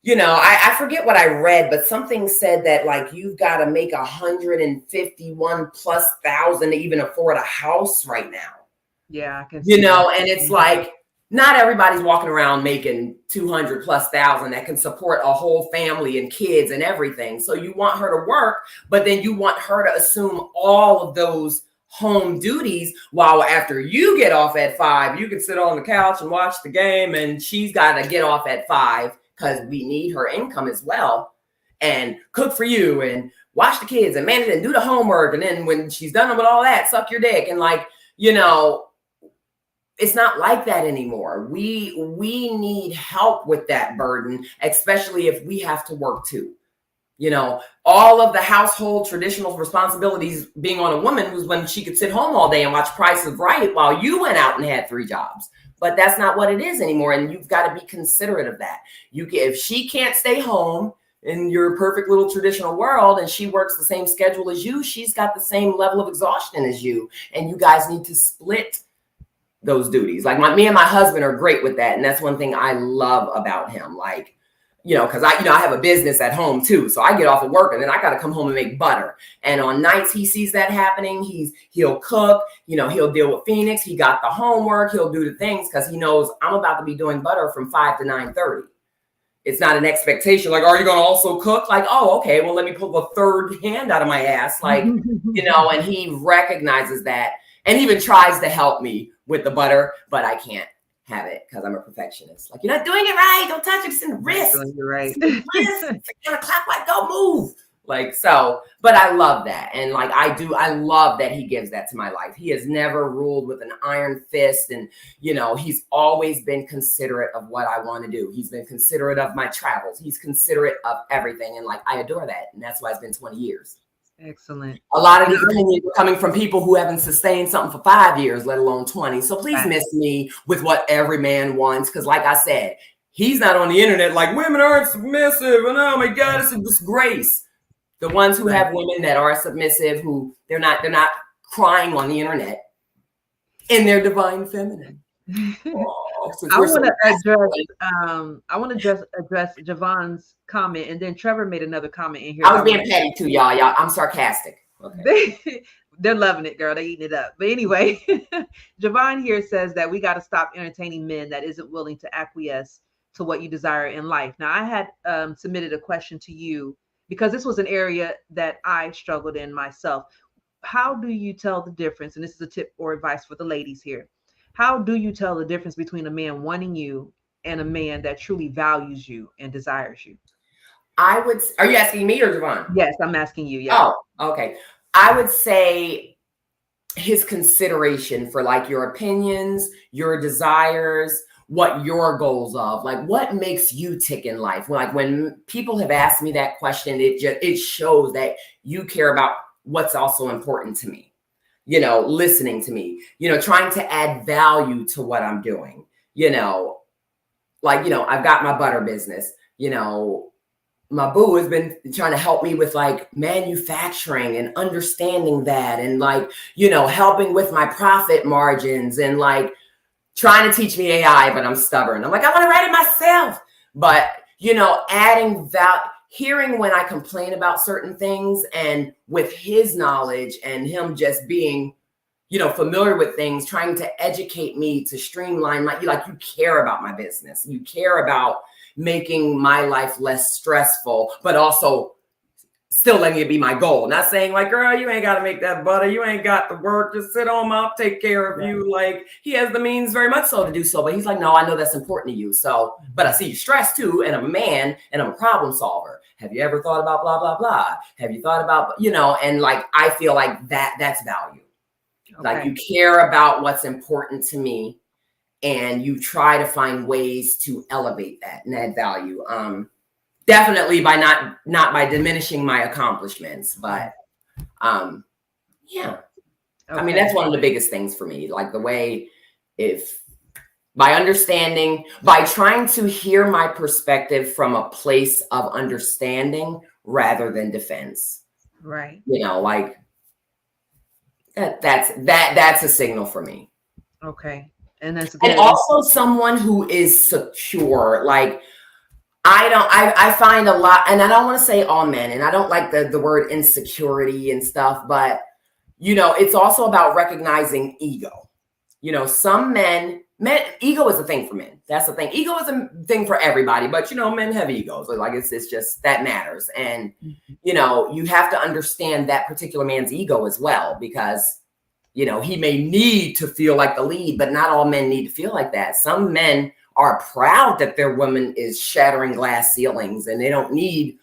you know, I forget what I read, but something said that like you've got to make 151,000+ to even afford a house right now. Yeah, I can You see know, that. and it's like, not everybody's walking around making 200,000+ that can support a whole family and kids and everything. So you want her to work, but then you want her to assume all of those home duties, while after you get off at 5, you can sit on the couch and watch the game, and she's got to get off at 5 because we need her income as well, and cook for you and watch the kids and manage and do the homework. And then when she's done with all that, suck your dick. And like, you know, it's not like that anymore. We need help with that burden, especially if we have to work too. You know, all of the household traditional responsibilities being on a woman was when she could sit home all day and watch Price is Right while you went out and had 3 jobs. But that's not what it is anymore. And you've got to be considerate of that. If she can't stay home in your perfect little traditional world and she works the same schedule as you, she's got the same level of exhaustion as you. And you guys need to split those duties. Like me and my husband are great with that. And that's one thing I love about him. Like, you know, because I have a business at home too. So I get off of work and then I got to come home and make butter. And on nights he sees that happening. He'll cook, you know, he'll deal with Phoenix. He got the homework. He'll do the things because he knows I'm about to be doing butter from 5 to 9:30. It's not an expectation. Like, are you going to also cook? Like, oh, okay, well, let me pull the third hand out of my ass. Like, you know, and he recognizes that and even tries to help me with the butter, but I can't have it because I'm a perfectionist. Like, you're not doing it right. Don't touch it. It's in the wrist. You're right. It's on a clockwise. Go move. Like, so, but I love that. And like, I love that he gives that to my life. He has never ruled with an iron fist. And, you know, he's always been considerate of what I want to do. He's been considerate of my travels. He's considerate of everything. And like, I adore that. And that's why it's been 20 years. Excellent. A lot of these opinions are coming from people who haven't sustained something for 5 years, let alone 20. So please miss me with what every man wants. Because like I said, he's not on the internet like women aren't submissive. And oh my God, it's a disgrace. The ones who have women that are submissive, who they're not crying on the internet in their divine feminine. I want to address Javon's comment, and then Trevor made another comment in here. I was being petty too, y'all. I'm sarcastic. Okay. They're loving it, girl. They eating it up. But anyway, Javon here says that we got to stop entertaining men that isn't willing to acquiesce to what you desire in life. Now, I had submitted a question to you because this was an area that I struggled in myself. How do you tell the difference? And this is a tip or advice for the ladies here. How do you tell the difference between a man wanting you and a man that truly values you and desires you? Are you asking me or Javon? Yes, I'm asking you. Yeah. Oh, okay. I would say his consideration for like your opinions, your desires, what your goals of, like what makes you tick in life. Like when people have asked me that question, it shows that you care about what's also important to me. You know, listening to me, you know, trying to add value to what I'm doing, you know, like, you know, I've got my butter business, you know, my boo has been trying to help me with like manufacturing and understanding that. And like, you know, helping with my profit margins and like trying to teach me AI, but I'm stubborn. I'm like, I want to write it myself. But, you know, adding value, hearing when I complain about certain things, and with his knowledge and him just being, you know, familiar with things, trying to educate me to streamline my, like, you care about my business. You care about making my life less stressful, but also still letting it be my goal. Not saying like, girl, you ain't got to make that butter. You ain't got the work. Just sit home. I'll take care of you. Like, he has the means very much so to do so. But he's like, no, I know that's important to you. So, but I see you stressed too. And I'm a man and I'm a problem solver. Have you ever thought about blah, blah, blah? Have you thought about, you know, and like, I feel like that's value. Okay. Like you care about what's important to me and you try to find ways to elevate that and add value. Definitely by not by diminishing my accomplishments, but yeah. Okay. I mean, that's one of the biggest things for me. Like the way if By understanding, by trying to hear my perspective from a place of understanding rather than defense. Right. You know, like that's a signal for me. Okay. And that's And good. also someone who is secure. Like I find a lot, and I don't want to say all men, and I don't like the word insecurity and stuff, but you know, it's also about recognizing ego. You know, some men, ego is a thing for men. That's the thing. Ego is a thing for everybody, but you know, men have egos. Like it's just that matters. And you know, you have to understand that particular man's ego as well, because you know, he may need to feel like the lead, but not all men need to feel like that. Some men are proud that their woman is shattering glass ceilings, and they don't need,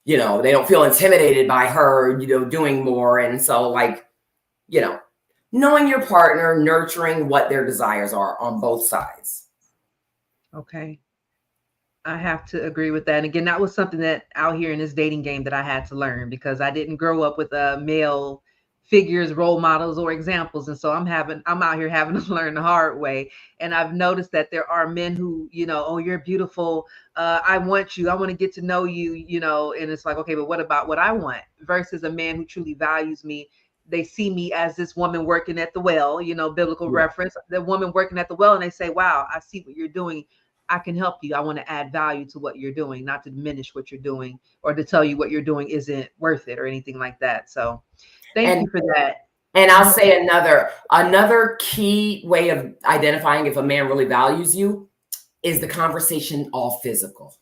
you know, they don't feel intimidated by her, you know, doing more. And so, like, you know, knowing your partner, nurturing what their desires are on both sides. Okay. I have to agree with that. And again, that was something that out here in this dating game that I had to learn, because I didn't grow up with male figures, role models, or examples. And so I'm out here having to learn the hard way. And I've noticed that there are men who, you know, oh, you're beautiful. I want you. I want to get to know you, you know, and it's like, okay, but what about what I want? Versus a man who truly values me. They see me as this woman working at the well, you know, biblical reference, the woman working at the well, and they say, wow, I see what you're doing. I can help you. I want to add value to what you're doing, not to diminish what you're doing or to tell you what you're doing isn't worth it or anything like that. So thank you for that. And I'll say another key way of identifying if a man really values you is the conversation all physical.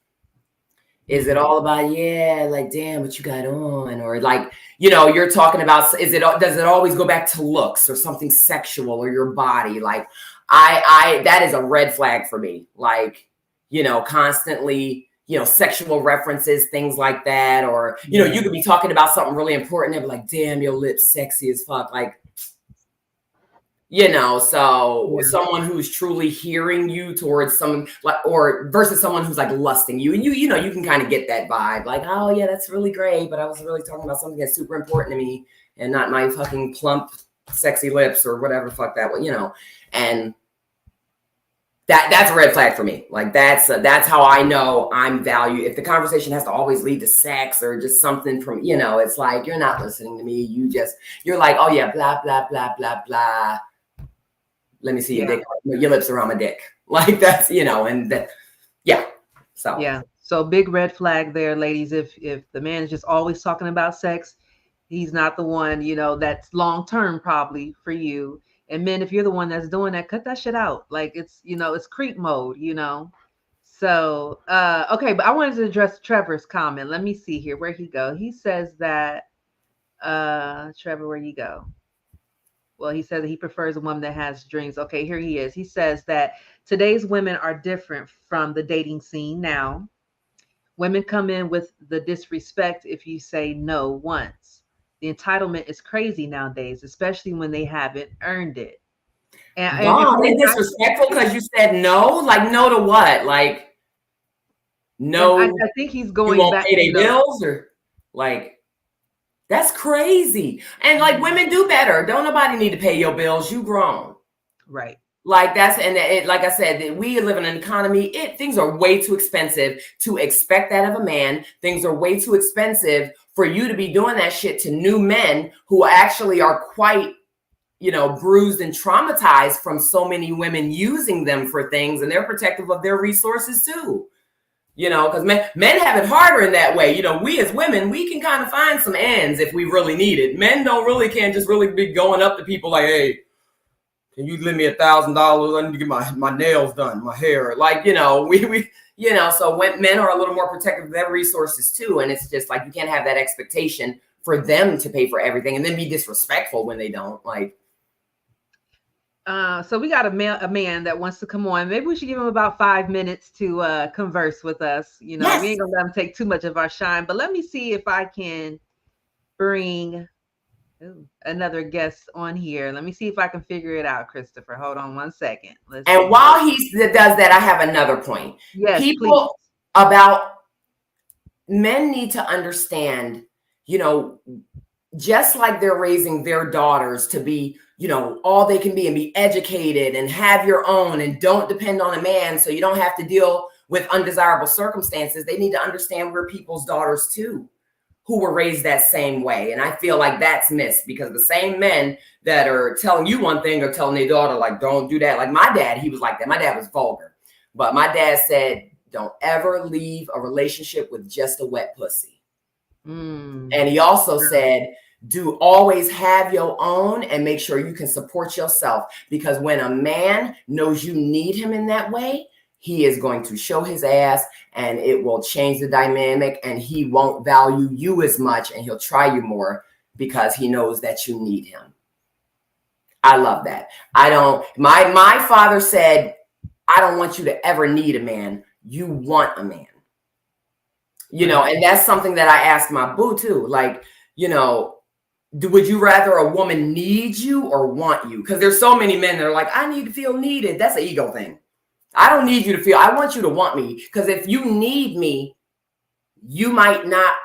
Is it all about, yeah, like, damn, what you got on? Or like, you know, you're talking about, does it always go back to looks or something sexual or your body? Like, that is a red flag for me. Like, you know, constantly, you know, sexual references, things like that. Or, you know, you could be talking about something really important and be like, damn, your lips sexy as fuck. Like, you know, so someone who's truly hearing you towards some, like, or versus someone who's like lusting you, and you know, you can kind of get that vibe, like, oh yeah, that's really great, but I was really talking about something that's super important to me and not my fucking plump, sexy lips or whatever the fuck that was, you know. And that's a red flag for me. Like that's how I know I'm valued. If the conversation has to always lead to sex or just something from, you know, it's like, you're not listening to me. You're like, oh yeah, blah, blah, blah, blah, blah. Let me see your dick. Your lips around my dick. Like that's, you know, and that, yeah. So yeah. So big red flag there, ladies. If the man is just always talking about sex, he's not the one, you know, that's long term probably for you. And men, if you're the one that's doing that, cut that shit out. Like it's, you know, it's creep mode, you know. So okay, but I wanted to address Trevor's comment. Let me see here where he go. He says that Trevor, where you go? Well, he says that he prefers a woman that has dreams. Okay, here he is. He says that today's women are different from the dating scene now. Women come in with the disrespect if you say no once. The entitlement is crazy nowadays, especially when they haven't earned it. wow, they're disrespectful because you said no? Like no to what? Like no. I think he's going you won't back. Pay their bills or like. That's crazy. And like women do better. Don't nobody need to pay your bills. You grown. Right. Like that's, and it, like I said, we live in an economy. Things are way too expensive to expect that of a man. Things are way too expensive for you to be doing that shit to new men who actually are quite, you know, bruised and traumatized from so many women using them for things, and they're protective of their resources too. You know, because men have it harder in that way. You know, we as women, we can kind of find some ends if we really need it. Men can't just really be going up to people like, hey, can you lend me $1,000? I need to get my nails done, my hair. Like, you know, we you know, so when men are a little more protective of their resources too. And it's just like, you can't have that expectation for them to pay for everything and then be disrespectful when they don't. Like, so we got a man that wants to come on. Maybe we should give him about 5 minutes to converse with us. You know, yes. We ain't gonna let him take too much of our shine, but let me see if I can bring another guest on here. Let me see if I can figure it out, Christopher. Hold on 1 second. While he does that, I have another point. Yes, people please. About men need to understand, you know, just like they're raising their daughters to be, all they can be and be educated and have your own and don't depend on a man so you don't have to deal with undesirable circumstances. They need to understand we're people's daughters too, who were raised that same way. And I feel like that's missed because the same men that are telling you one thing are telling their daughter, like, don't do that. Like my dad, he was like that. My dad was vulgar. But my dad said, don't ever leave a relationship with just a wet pussy. And he also said, do always have your own and make sure you can support yourself, because when a man knows you need him in that way, he is going to show his ass and it will change the dynamic, and he won't value you as much and he'll try you more because he knows that you need him. I love that. My father said, I don't want you to ever need a man. You want a man. And that's something that I asked my boo too. Like, would you rather a woman need you or want you? Because there's so many men that are like, I need to feel needed. That's an ego thing. I don't need you to feel, I want you to want me. Because if you need me, you might not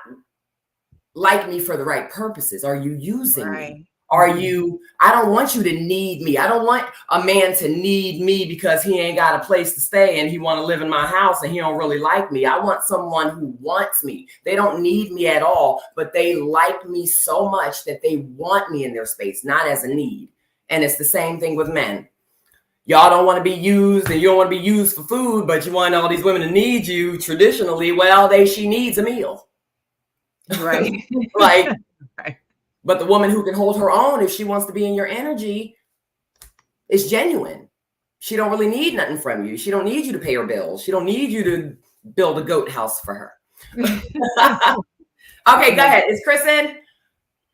like me for the right purposes. Are you using me? I don't want you to need me. I don't want a man to need me because he ain't got a place to stay and he want to live in my house and he don't really like me. I want someone who wants me. They don't need me at all, but they like me so much that they want me in their space, not as a need. And it's the same thing with men. Y'all don't want to be used and you don't want to be used for food, but you want all these women to need you traditionally. Well, she needs a meal. Right. Like, right. But the woman who can hold her own, if she wants to be in your energy, is genuine. She don't really need nothing from you. She don't need you to pay her bills. She don't need you to build a goat house for her. Okay, go ahead. Is Chris in?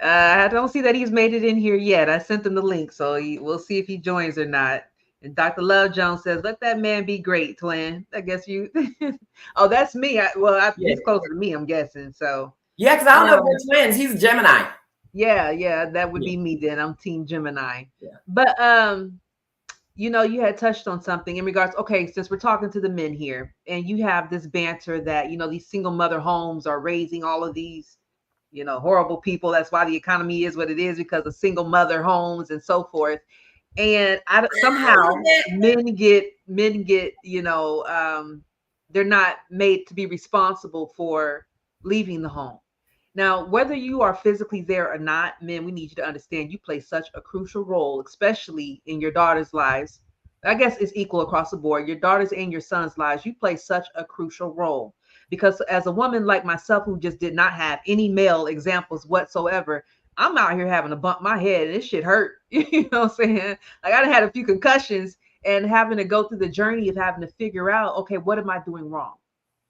I don't see that he's made it in here yet. I sent him the link, so we'll see if he joins or not. And Dr. Love Jones says, let that man be great, twin. I guess you. Oh, that's me. He's closer to me, I'm guessing. So. Yeah, because I don't know if we're twins. He's a Gemini. Yeah, that would be me then. I'm Team Gemini. Yeah. But you had touched on something in regards. Okay, since we're talking to the men here, and you have this banter that these single mother homes are raising all of these, horrible people. That's why the economy is what it is, because of single mother homes and so forth. And somehow men get they're not made to be responsible for leaving the home. Now, whether you are physically there or not, men, we need you to understand you play such a crucial role, especially in your daughters' lives. I guess it's equal across the board. Your daughters and your sons' lives, you play such a crucial role. Because as a woman like myself, who just did not have any male examples whatsoever, I'm out here having to bump my head and this shit hurt. You know what I'm saying? Like I done had a few concussions and having to go through the journey of having to figure out, okay, what am I doing wrong?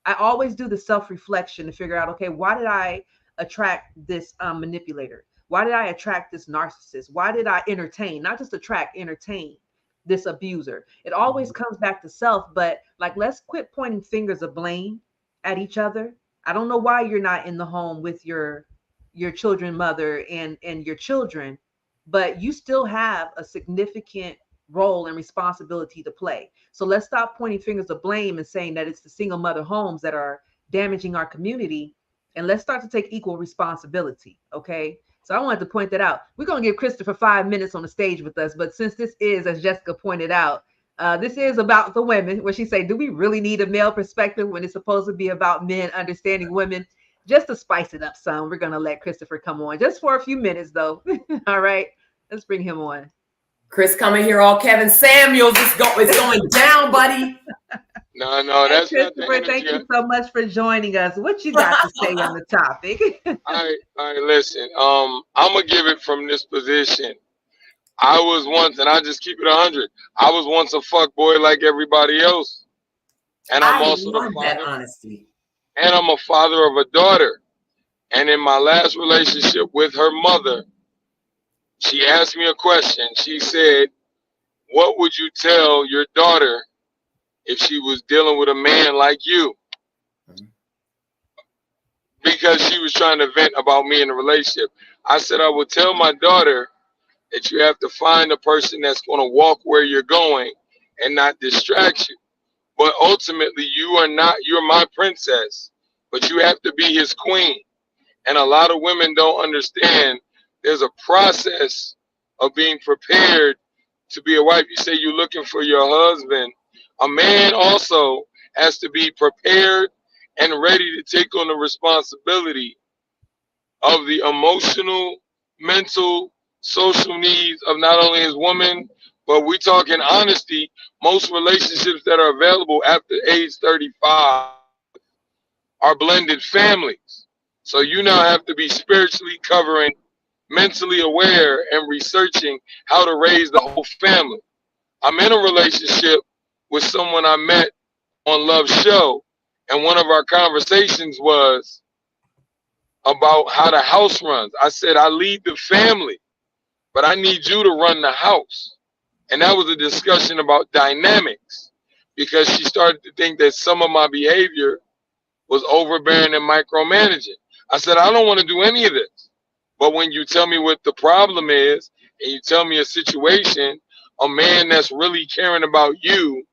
I always do the self-reflection to figure out, okay, why did I attract this manipulator? Why did I attract this narcissist? Why did I entertain, not just entertain this abuser? It always comes back to self, but like, let's quit pointing fingers of blame at each other. I don't know why you're not in the home with your children, mother and your children, but you still have a significant role and responsibility to play. So let's stop pointing fingers of blame and saying that it's the single mother homes that are damaging our community. And let's start to take equal responsibility. Okay. So I wanted to point that out. We're going to give Christopher 5 minutes on the stage with us. But since this is, as Jessica pointed out, this is about the women, where she say, do we really need a male perspective when it's supposed to be about men understanding women? Just to spice it up some, we're going to let Christopher come on just for a few minutes, though. All right. Let's bring him on. Chris coming here all Kevin Samuels. It's going down, buddy. No, that's Christopher, thank you so much for joining us. What you got to say on the topic? All right, listen. I'm gonna give it from this position. I was once, and I just keep it 100. I was once a fuck boy like everybody else, and I'm also love that honesty. And I'm a father of a daughter. And in my last relationship with her mother, she asked me a question. She said, "What would you tell your daughter if she was dealing with a man like you?" Because she was trying to vent about me in a relationship. I said, I would tell my daughter that you have to find a person that's going to walk where you're going and not distract you. But ultimately, you're my princess, but you have to be his queen. And a lot of women don't understand there's a process of being prepared to be a wife. You say you're looking for your husband. A man also has to be prepared and ready to take on the responsibility of the emotional, mental, social needs of not only his woman, but we talk in honesty, most relationships that are available after age 35 are blended families. So you now have to be spiritually covering, mentally aware, and researching how to raise the whole family. I'm in a relationship with someone I met on Love's show, and one of our conversations was about how the house runs. I said, I lead the family, but I need you to run the house. And that was a discussion about dynamics, because she started to think that some of my behavior was overbearing and micromanaging. I said, I don't want to do any of this. But when you tell me what the problem is, and you tell me a situation, a man that's really caring about you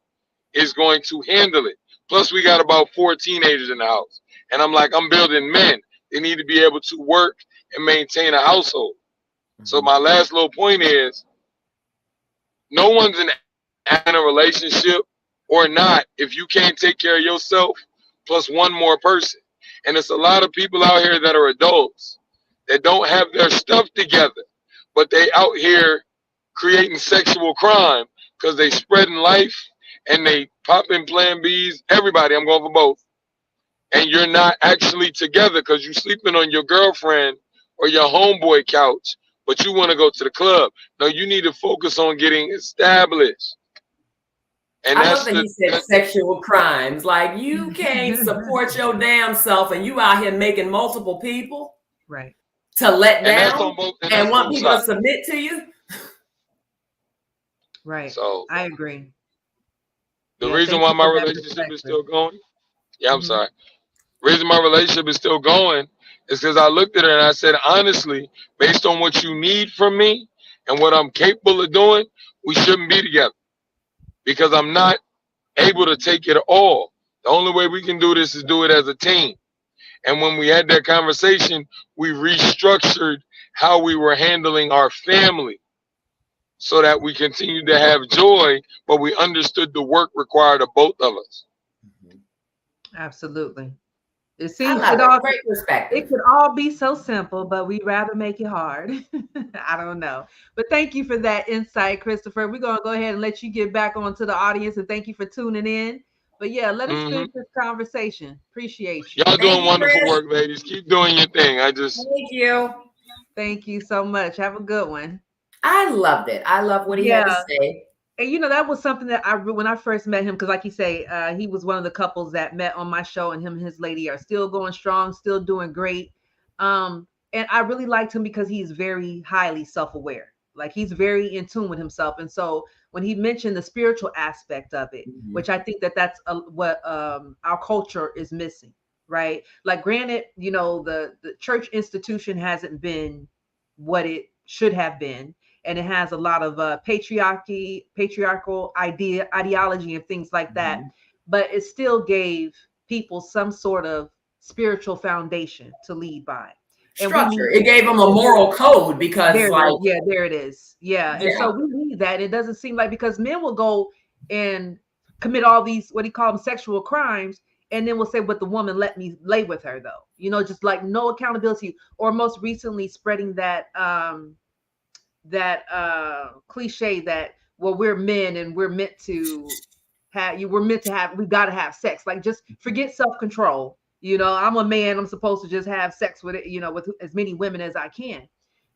is going to handle it. Plus, we got about 4 teenagers in the house. And I'm like, I'm building men. They need to be able to work and maintain a household. So my last little point is, no one's in a relationship or not if you can't take care of yourself plus one more person. And it's a lot of people out here that are adults that don't have their stuff together, but they out here creating sexual crime because they spreading life and they popping Plan Bs. Everybody, I'm going for both. And you're not actually together because you're sleeping on your girlfriend or your homeboy couch, but you want to go to the club. No, you need to focus on getting established. And I love that he said sexual crimes. Like, you can't support your damn self and you out here making multiple people right to let down and want people to submit to you. Right. So I agree. The reason why my relationship is still going, I'm sorry. Reason my relationship is still going is because I looked at her and I said, honestly, based on what you need from me and what I'm capable of doing, we shouldn't be together, because I'm not able to take it all. The only way we can do this is do it as a team. And when we had that conversation, we restructured how we were handling our family so that we continued to have joy, but we understood the work required of both of us. Absolutely. It seems great perspective. It could all be so simple, but we'd rather make it hard. I don't know. But thank you for that insight, Christopher. We're going to go ahead and let you get back onto the audience, and thank you for tuning in. But yeah, let us finish this conversation. Appreciate you. Y'all doing wonderful work, ladies. Keep doing your thing. Thank you. Thank you so much. Have a good one. I loved it. I love what he had to say. And you know, that was something that when I first met him, because like you say, he was one of the couples that met on my show, and him and his lady are still going strong, still doing great. And I really liked him because he's very highly self-aware. Like, he's very in tune with himself. And so when he mentioned the spiritual aspect of it, which I think that's what our culture is missing, right? Like, granted, you know, the church institution hasn't been what it should have been. And it has a lot of patriarchal ideology and things like that. But it still gave people some sort of spiritual foundation to lead by. Structure. It gave them a moral code, because there it is. Yeah. And so we need that. It doesn't seem like, because men will go and commit all these, what he called them, sexual crimes, and then will say, but the woman let me lay with her, though. You know, just like no accountability. Or most recently spreading that cliche that, well, we're men and we're meant to have, we've got to have sex. Like, just forget self-control. You know, I'm a man, I'm supposed to just have sex with it, you know, with as many women as I can.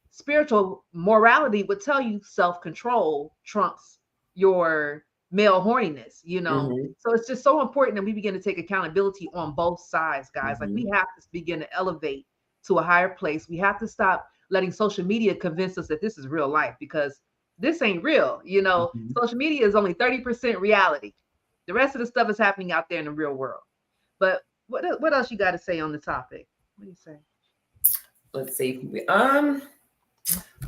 Spiritual morality would tell you self-control trumps your male horniness, you know. So it's just so important that we begin to take accountability on both sides, guys. Like, we have to begin to elevate to a higher place. We have to stop letting social media convince us that this is real life, because this ain't real. You know, social media is only 30% reality. The rest of the stuff is happening out there in the real world. But what else you got to say on the topic? What do you say? Let's see. I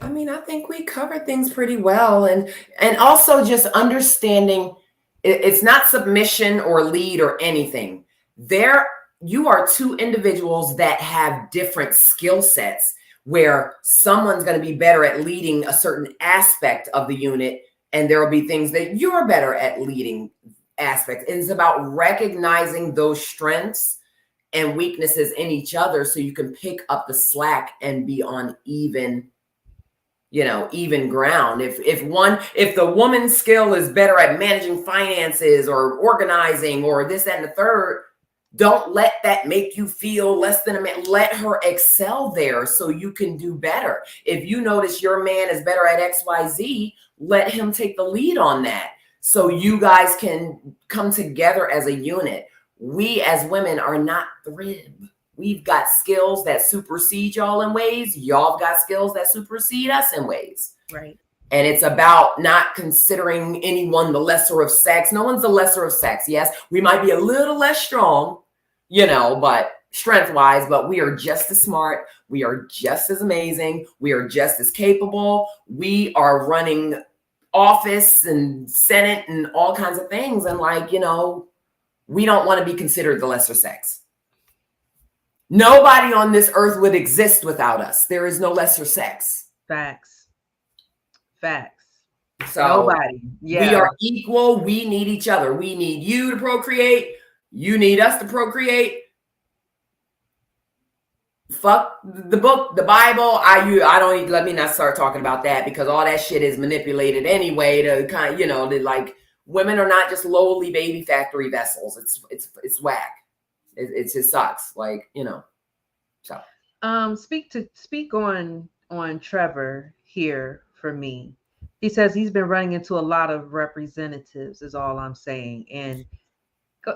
mean, I think we covered things pretty well, and also just understanding it's not submission or lead or anything. You are two individuals that have different skill sets. where someone's going to be better at leading a certain aspect of the unit, and there will be things that you're better at leading aspects. And it's about recognizing those strengths and weaknesses in each other so you can pick up the slack and be on even ground. If the woman's skill is better at managing finances or organizing or this, that, and the third, don't let that make you feel less than a man. Let her excel there so you can do better. If you notice your man is better at XYZ, let him take the lead on that so you guys can come together as a unit. We as women are not thrib. We've got skills that supersede y'all in ways. Y'all got skills that supersede us in ways. Right. And it's about not considering anyone the lesser of sex. No one's the lesser of sex. Yes, we might be a little less strong, but strength-wise, but we are just as smart. We are just as amazing. We are just as capable. We are running office and Senate and all kinds of things. And we don't want to be considered the lesser sex. Nobody on this earth would exist without us. There is no lesser sex. Facts. So nobody. Yeah. We are equal. We need each other. We need you to procreate. You need us to procreate. Fuck the book, the Bible. I don't even, let me not start talking about that because all that shit is manipulated anyway to kind of, women are not just lowly baby factory vessels. It's whack. It just sucks. So. Speak on Trevor here for me. He says he's been running into a lot of representatives is all I'm saying. And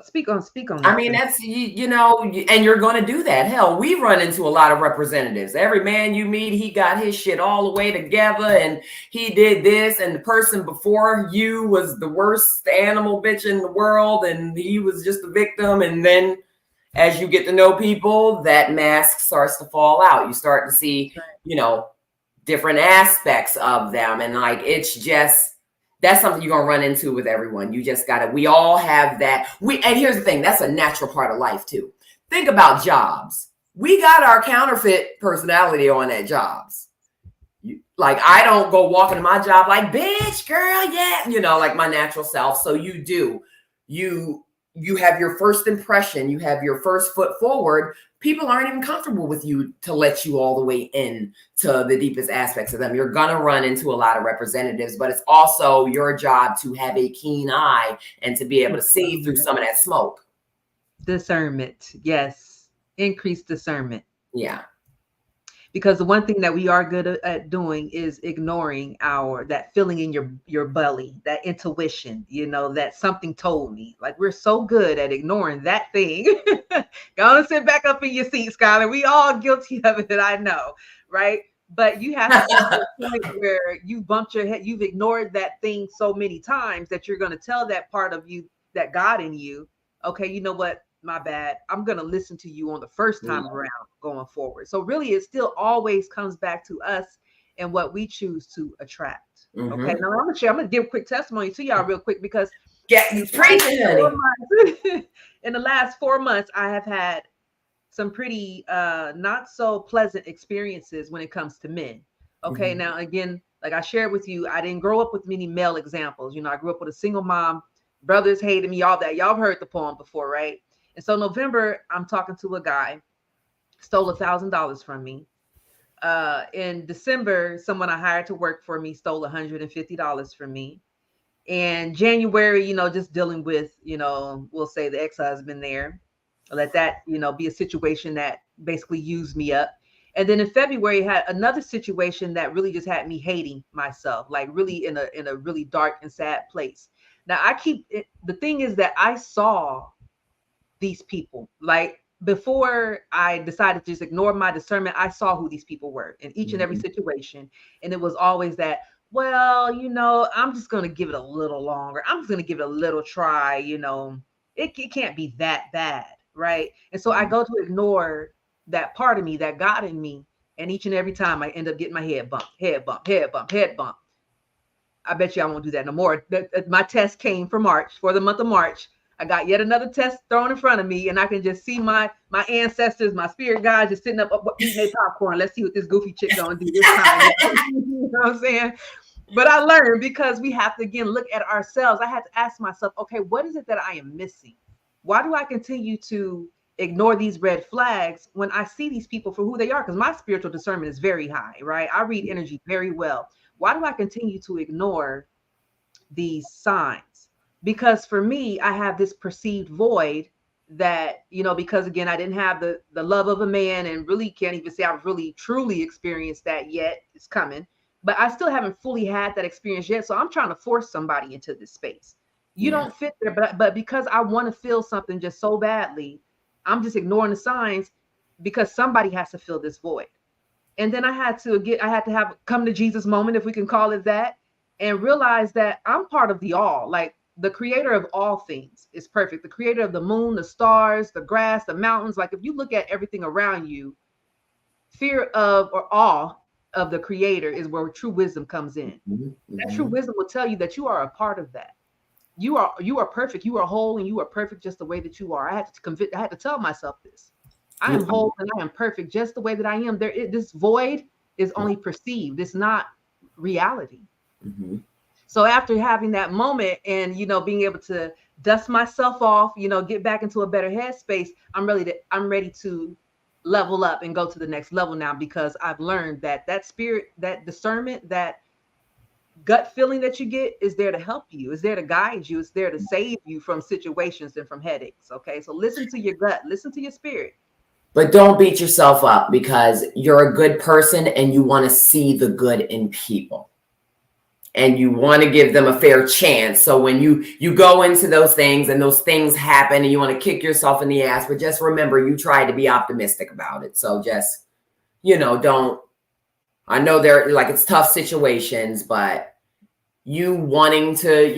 speak on that. I mean, that's, and you're going to do that. Hell, we run into a lot of representatives. Every man you meet, he got his shit all the way together and he did this. And the person before you was the worst animal bitch in the world. And he was just a victim. And then as you get to know people, that mask starts to fall out. You start to see, different aspects of them. And it's just, that's something you're going to run into with everyone. You just got to, we all have that. And here's the thing, that's a natural part of life too. Think about jobs. We got our counterfeit personality on at jobs. I don't go walking to my job like, bitch, girl, yeah, my natural self. So you do. You have your first impression. You have your first foot forward. People aren't even comfortable with you to let you all the way in to the deepest aspects of them. You're going to run into a lot of representatives, but it's also your job to have a keen eye and to be able to see through some of that smoke. Discernment. Yes. Increased discernment. Yeah. Because the one thing that we are good at doing is ignoring that feeling in your belly, that intuition, that something told me. We're so good at ignoring that thing. Go on and sit back up in your seat, Skylar. We all guilty of it, I know, right? But you have to get to a point where you bumped your head, you've ignored that thing so many times that you're going to tell that part of you, that God in you, okay, you know what? My bad. I'm going to listen to you on the first time around going forward. So really, it still always comes back to us and what we choose to attract. Mm-hmm. Okay. Now I'm going to give a quick testimony to y'all real quick because in the last 4 months, I have had some pretty not so pleasant experiences when it comes to men. Okay. Mm-hmm. Now, again, like I shared with you, I didn't grow up with many male examples. I grew up with a single mom. Brothers hated me, all that. Y'all have heard the poem before, right? And so November, I'm talking to a guy, stole $1,000 from me. In December, someone I hired to work for me stole $150 from me. And January, just dealing with, we'll say the ex-husband there. Let that, be a situation that basically used me up. And then in February, had another situation that really just had me hating myself, really in a really dark and sad place. Now the thing is that I saw these people, before I decided to just ignore my discernment, I saw who these people were in each and every situation. And it was always that, well, I'm just going to give it a little longer. I'm just going to give it a little try. It can't be that bad. Right. And so I go to ignore that part of me, that God in me. And each and every time I end up getting my head bump. I bet you I won't do that no more. My test came for the month of March. I got yet another test thrown in front of me, and I can just see my ancestors, my spirit guides, just sitting up eating their popcorn. Let's see what this goofy chick gonna do this time. You know what I'm saying? But I learned, because we have to again look at ourselves. I had to ask myself, okay, what is it that I am missing? Why do I continue to ignore these red flags when I see these people for who they are? Because my spiritual discernment is very high, right? I read energy very well. Why do I continue to ignore these signs? Because for me, I have this perceived void that, because again, I didn't have the love of a man, and really can't even say I've really truly experienced that yet. It's coming, but I still haven't fully had that experience yet. So I'm trying to force somebody into this space. You don't fit there, but because I want to feel something just so badly, I'm just ignoring the signs, because somebody has to fill this void. And then I had to have come to Jesus moment, if we can call it that, and realize that I'm part of the all. Like, the creator of all things is perfect. The creator of the moon, the stars, the grass, the mountains. Like, if you look at everything around you, fear of or awe of the creator is where true wisdom comes in. That true wisdom will tell you that you are a part of that. You are perfect. You are whole, and you are perfect just the way that you are. I had to tell myself this. I am whole and I am perfect just the way that I am. This void is only perceived. It's not reality. So after having that moment and, being able to dust myself off, get back into a better headspace, I'm ready to level up and go to the next level now, because I've learned that spirit, that discernment, that gut feeling that you get is there to help you, is there to guide you, is there to save you from situations and from headaches. Okay. So listen to your gut, listen to your spirit. But don't beat yourself up, because you're a good person and you want to see the good in people. And you want to give them a fair chance. So when you go into those things and those things happen and you want to kick yourself in the ass, but just remember, you tried to be optimistic about it. So just, don't, I know it's tough situations, but you wanting to,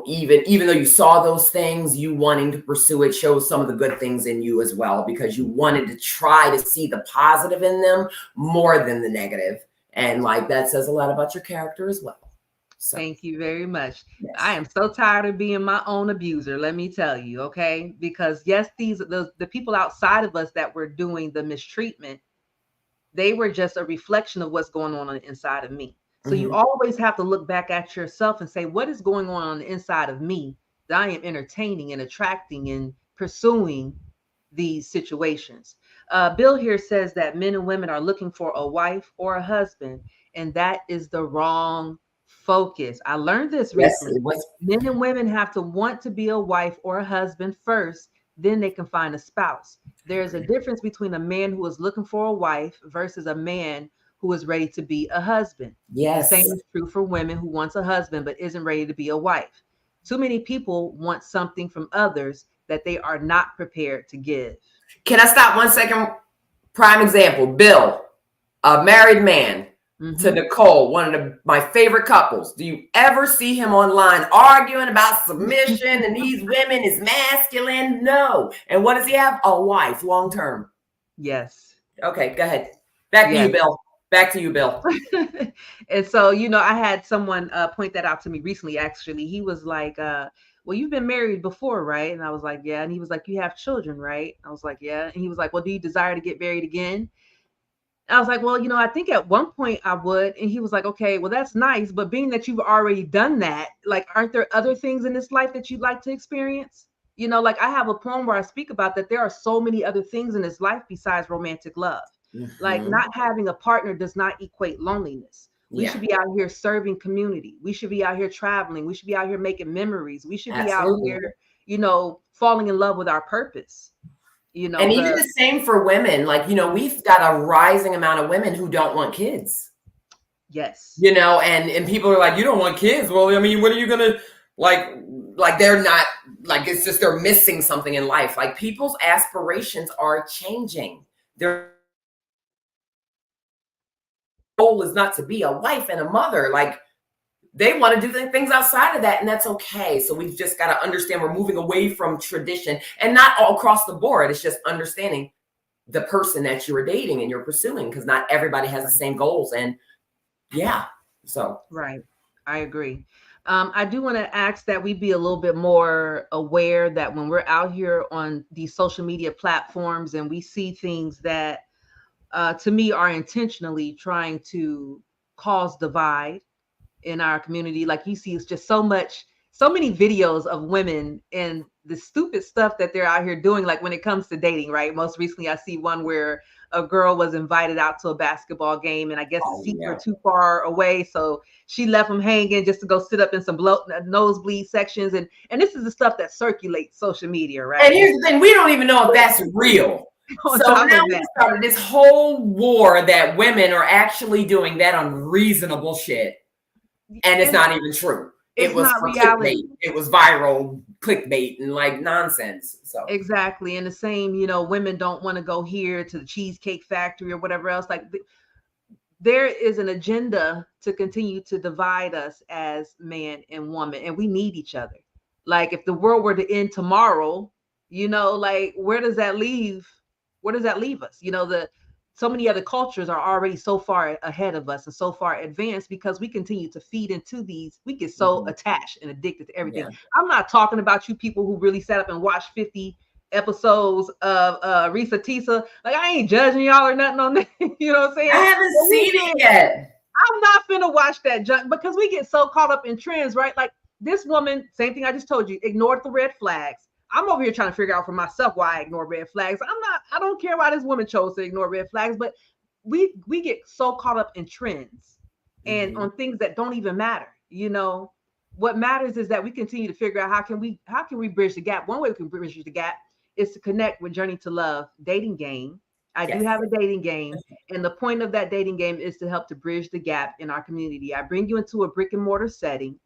even though you saw those things, you wanting to pursue it shows some of the good things in you as well, because you wanted to try to see the positive in them more than the negative. And that says a lot about your character as well. So, thank you very much. Yes. I am so tired of being my own abuser. Let me tell you, okay? Because yes, the people outside of us that were doing the mistreatment, they were just a reflection of what's going on the inside of me. So you always have to look back at yourself and say, what is going on the inside of me that I am entertaining and attracting and pursuing these situations? Bill here says that men and women are looking for a wife or a husband, and that is the wrong focus. I learned this recently. Men and women have to want to be a wife or a husband first, then they can find a spouse. There's a difference between a man who is looking for a wife versus a man who is ready to be a husband. Yes. The same is true for women who wants a husband but isn't ready to be a wife. Too many people want something from others that they are not prepared to give. Can I stop 1 second? Prime example, Bill, a married man, to Nicole, one of my favorite couples. Do you ever see him online arguing about submission and these women is masculine? No. And what does he have? A wife, long term. Yes. Okay, go ahead. Back to you, Bill. Back to you, Bill. And so, I had someone point that out to me recently, actually. He was like, well, you've been married before, right? And I was like, yeah. And he was like, you have children, right? I was like, yeah. And he was like, well, do you desire to get married again? I was like, well, I think at one point I would. And he was like, okay, well, that's nice. But being that you've already done that, aren't there other things in this life that you'd like to experience? I have a poem where I speak about that there are so many other things in this life besides romantic love. Not having a partner does not equate loneliness. We should be out here serving community. We should be out here traveling. We should be out here making memories. We should be out here, falling in love with our purpose. And even the same for women. We've got a rising amount of women who don't want kids. Yes. And people are like, you don't want kids. Well, I mean, what are you going to they're not it's just, they're missing something in life. People's aspirations are changing. Their goal is not to be a wife and a mother. They want to do things outside of that, and that's okay. So we've just got to understand we're moving away from tradition, and not all across the board. It's just understanding the person that you're dating and you're pursuing, because not everybody has the same goals. And so. Right. I agree. I do want to ask that we be a little bit more aware that when we're out here on these social media platforms and we see things that, to me, are intentionally trying to cause divide in our community. Like you see, it's just so many videos of women and the stupid stuff that they're out here doing. Like when it comes to dating, right? Most recently, I see one where a girl was invited out to a basketball game, and I guess the seats were too far away, so she left them hanging just to go sit up in some nosebleed sections. And this is the stuff that circulates social media, right? And here's the thing: we don't even know if that's real. So now we started this whole war that women are actually doing that unreasonable shit, and it's not even true. It was not reality. It was viral clickbait and like nonsense. So exactly. And the same, women don't want to go here to the Cheesecake Factory or whatever else. Like there is an agenda to continue to divide us as man and woman, and we need each other. Like if the world were to end tomorrow, like where does that leave? Where does that leave us? So many other cultures are already so far ahead of us and so far advanced because we continue to feed into these. We get so attached and addicted to everything. Yeah. I'm not talking about you people who really sat up and watched 50 episodes of Risa Tisa. Like I ain't judging y'all or nothing on that. You know what I'm saying? I haven't seen it yet. I'm not finna watch that junk because we get so caught up in trends, right? Like this woman, same thing I just told you, ignored the red flags. I'm over here trying to figure out for myself why I ignore red flags. I don't care why this woman chose to ignore red flags, but we get so caught up in trends and on things that don't even matter. What matters is that we continue to figure out how can we bridge the gap. One way we can bridge the gap is to connect with Journey to Love dating game. I do have a dating game, and the point of that dating game is to help to bridge the gap in our community. I bring you into a brick and mortar setting,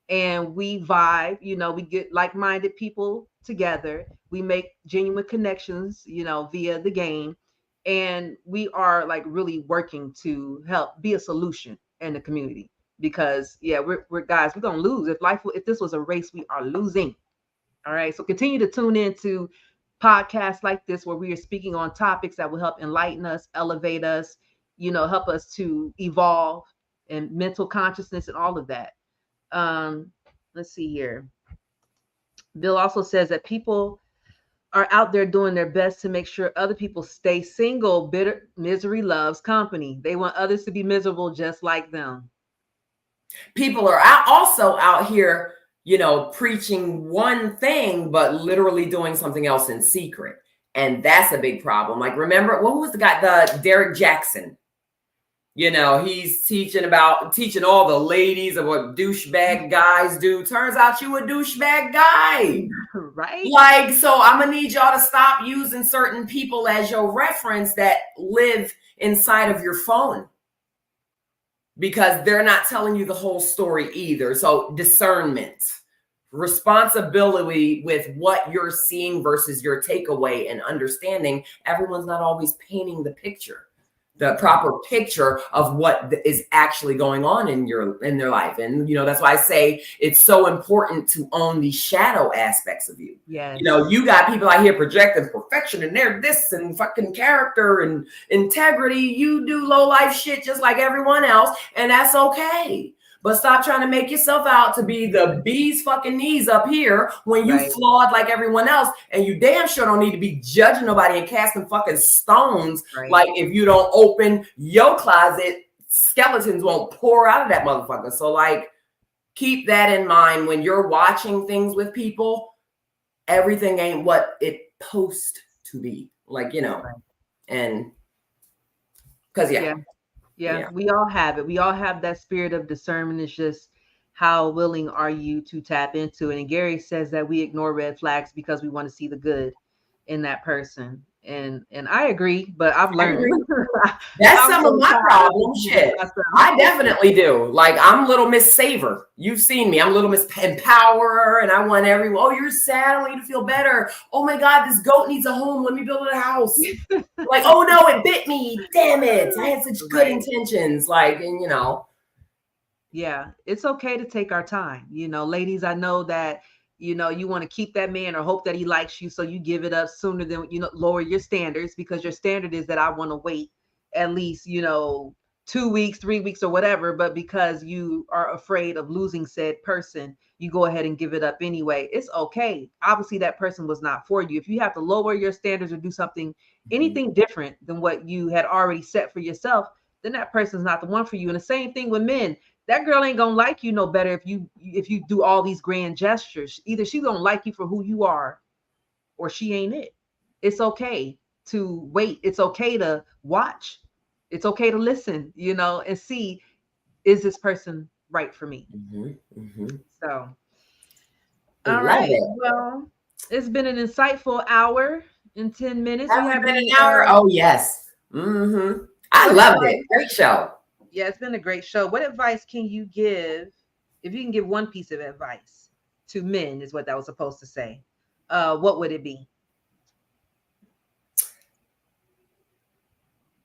and we vibe. We get like-minded people together. We make genuine connections, via the game, and we are like really working to help be a solution in the community. Because we're guys, we're gonna lose if this was a race. We are losing. All right, so continue to tune in to podcasts like this where we are speaking on topics that will help enlighten us, elevate us, help us to evolve and mental consciousness and all of that. Let's see here. Bill also says that people are out there doing their best to make sure other people stay single. Bitter misery loves company. They want others to be miserable just like them. People are also out here, preaching one thing, but literally doing something else in secret. And that's a big problem. Like, remember, what was the guy, Derek Jackson? He's teaching all the ladies of what douchebag guys do. Turns out you a douchebag guy. Right. Like, so I'm going to need y'all to stop using certain people as your reference that live inside of your phone. Because they're not telling you the whole story either. So discernment, responsibility with what you're seeing versus your takeaway, and understanding everyone's not always painting the proper picture of what is actually going on in their life. And, that's why I say it's so important to own the shadow aspects of you. Yes. You got people out here projecting perfection and they're this and fucking character and integrity. You do low life shit just like everyone else. And that's okay. But stop trying to make yourself out to be the bee's fucking knees up here when you flawed like everyone else, and you damn sure don't need to be judging nobody and casting fucking stones. Right. Like if you don't open your closet, skeletons won't pour out of that motherfucker. So like, keep that in mind when you're watching things with people. Everything ain't what it supposed to be. Like, and because Yeah, we all have it. We all have that spirit of discernment. It's just how willing are you to tap into it? And Gary says that we ignore red flags because we want to see the good in that person. And I agree, but I've learned. That's some of my problems. Shit. I definitely do. Like, I'm Little Miss Saver. You've seen me. I'm Little Miss Empowerer, and I want everyone. Oh, you're sad. I want you to feel better. Oh my God, this goat needs a home. Let me build a house. Like, oh no, it bit me. Damn it. I had such good intentions. Like, and Yeah, it's okay to take our time. Ladies, I know that you want to keep that man or hope that he likes you. So you give it up sooner than, lower your standards, because your standard is that I want to wait at least, 2 weeks, 3 weeks, or whatever, but because you are afraid of losing said person, you go ahead and give it up anyway. It's okay. Obviously, that person was not for you. If you have to lower your standards or do something, anything different than what you had already set for yourself, then that person's not the one for you. And the same thing with men. That girl ain't gonna like you no better if you do all these grand gestures. Either she's gonna like you for who you are, or she ain't it. It's okay to wait. It's okay to watch. It's okay to listen, and see, is this person right for me? So, all right. Well, it's been an insightful hour and 10 minutes. Has it been an hour? Oh, yes. I loved it. Great show. Yeah, it's been a great show. What advice can you give, if you can give one piece of advice to men, is what that was supposed to say, what would it be?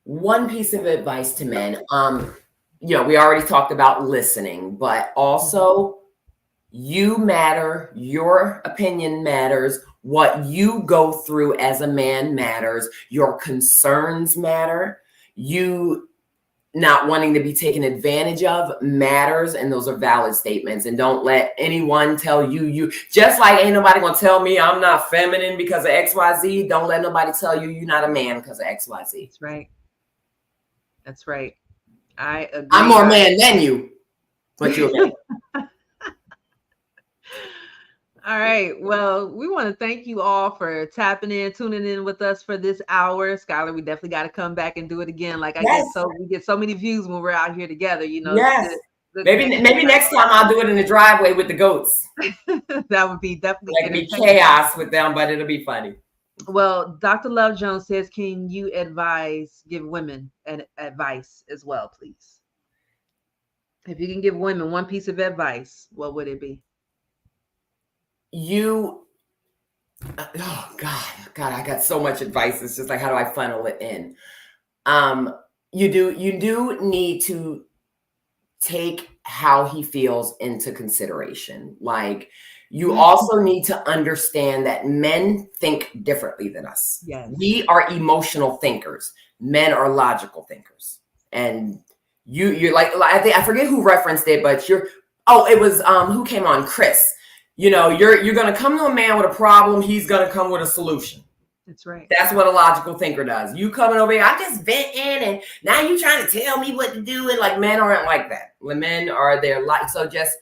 One piece of advice to men, we already talked about listening, but also you matter, your opinion matters, what you go through as a man matters, your concerns matter, you not wanting to be taken advantage of matters, and those are valid statements. And don't let anyone tell you just like ain't nobody gonna tell me I'm not feminine because of XYZ. Don't let nobody tell you you're not a man because of XYZ. That's right. That's right. I agree. I'm more man than you, but you're a man. All right. Well, we want to thank you all for tapping in, tuning in with us for this hour. Skylar, we definitely got to come back and do it again. Like we get so many views when we're out here together, Yes. Maybe next time I'll do it in the driveway with the goats. That would be definitely be chaos with them, but it'll be funny. Well, Dr. Love Jones says, can you give women an advice as well, please? If you can give women one piece of advice, what would it be? Oh God, I got so much advice. It's just like, how do I funnel it in? You do need to take how he feels into consideration. Like, you also need to understand that men think differently than us. Yes. We are emotional thinkers. Men are logical thinkers. And you're like, I forget who referenced it, but it was who came on? Chris. You're going to come to a man with a problem. He's going to come with a solution. That's right. That's what a logical thinker does. You coming over here, I'm just venting, and now you trying to tell me what to do. And like, men aren't like that. Men are their life. So just,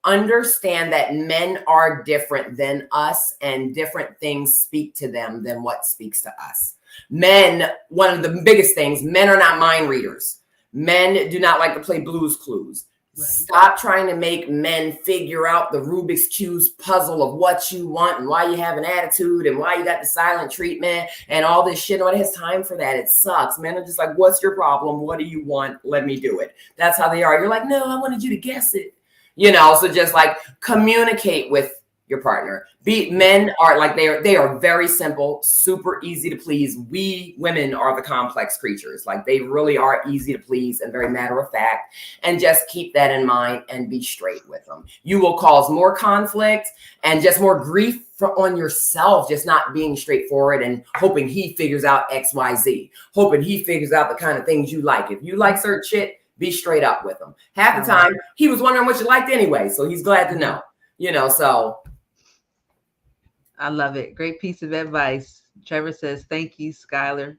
understand that men are different than us, and different things speak to them than what speaks to us. Men, one of the biggest things, men are not mind readers. Men do not like to play Blue's Clues. Right. Stop trying to make men figure out the Rubik's Cube puzzle of what you want and why you have an attitude and why you got the silent treatment and all this shit. Nobody has time for that. It sucks. Men are just like, what's your problem? What do you want? Let me do it. That's how they are. You're like, no, I wanted you to guess it. So just like communicate with your partner. Men are like, they are very simple, super easy to please. We women are the complex creatures. Like, they really are easy to please and very matter of fact. And just keep that in mind and be straight with them. You will cause more conflict and just more grief on yourself, just not being straightforward and hoping he figures out XYZ, hoping he figures out the kind of things you like. If you like certain shit, be straight up with him. Half the time, he was wondering what you liked anyway, so he's glad to know. So. I love it. Great piece of advice. Trevor says, thank you, Skylar.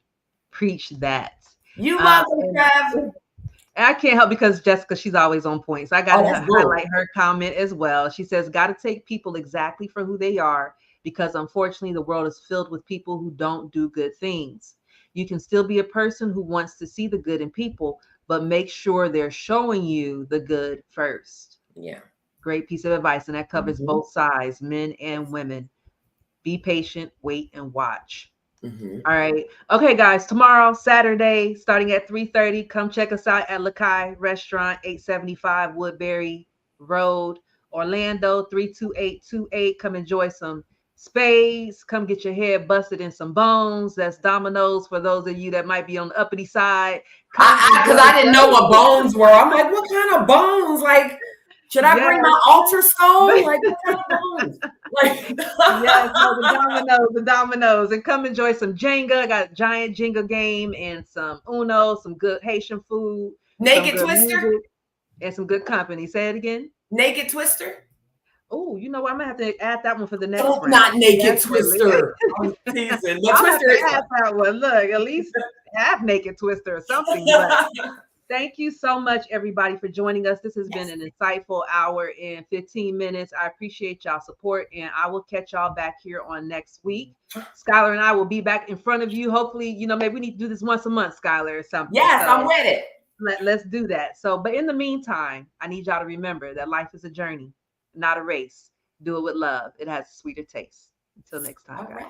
Preach that. You love him, Trev. I can't help because Jessica, she's always on point. So I got to highlight her comment as well. She says, got to take people exactly for who they are, because unfortunately the world is filled with people who don't do good things. You can still be a person who wants to see the good in people, but make sure they're showing you the good first. Yeah. Great piece of advice. And that covers both sides, men and women. Be patient, wait, and watch. All right. Okay, guys, tomorrow, Saturday, starting at 3:30, come check us out at Lakai Restaurant, 875 Woodbury Road, Orlando, 32828. Come enjoy some spades. Come get your head busted in some bones. That's dominoes for those of you that might be on the uppity side. Because I didn't know what bones were. I'm like, what kind of bones? Like, Should I bring my altar scone? Like, yes, no, the dominoes, and come enjoy some Jenga. I got a giant Jenga game and some Uno, some good Haitian food, Naked Twister, and some good company. Say it again. Naked Twister. Oh, you know what? I'm gonna have to add that one for the next round. Not Naked Twister. I'm teasing. I'll have to add that one. Look, at least have Naked Twister or something. But thank you so much, everybody, for joining us. This has been an insightful hour and 15 minutes. I appreciate y'all support, and I will catch y'all back here on next week. Skylar and I will be back in front of you. Hopefully, maybe we need to do this once a month, Skylar, or something. Yes, so I'm with it. Let's do that. So, but in the meantime, I need y'all to remember that life is a journey, not a race. Do it with love. It has a sweeter taste. Until next time, guys.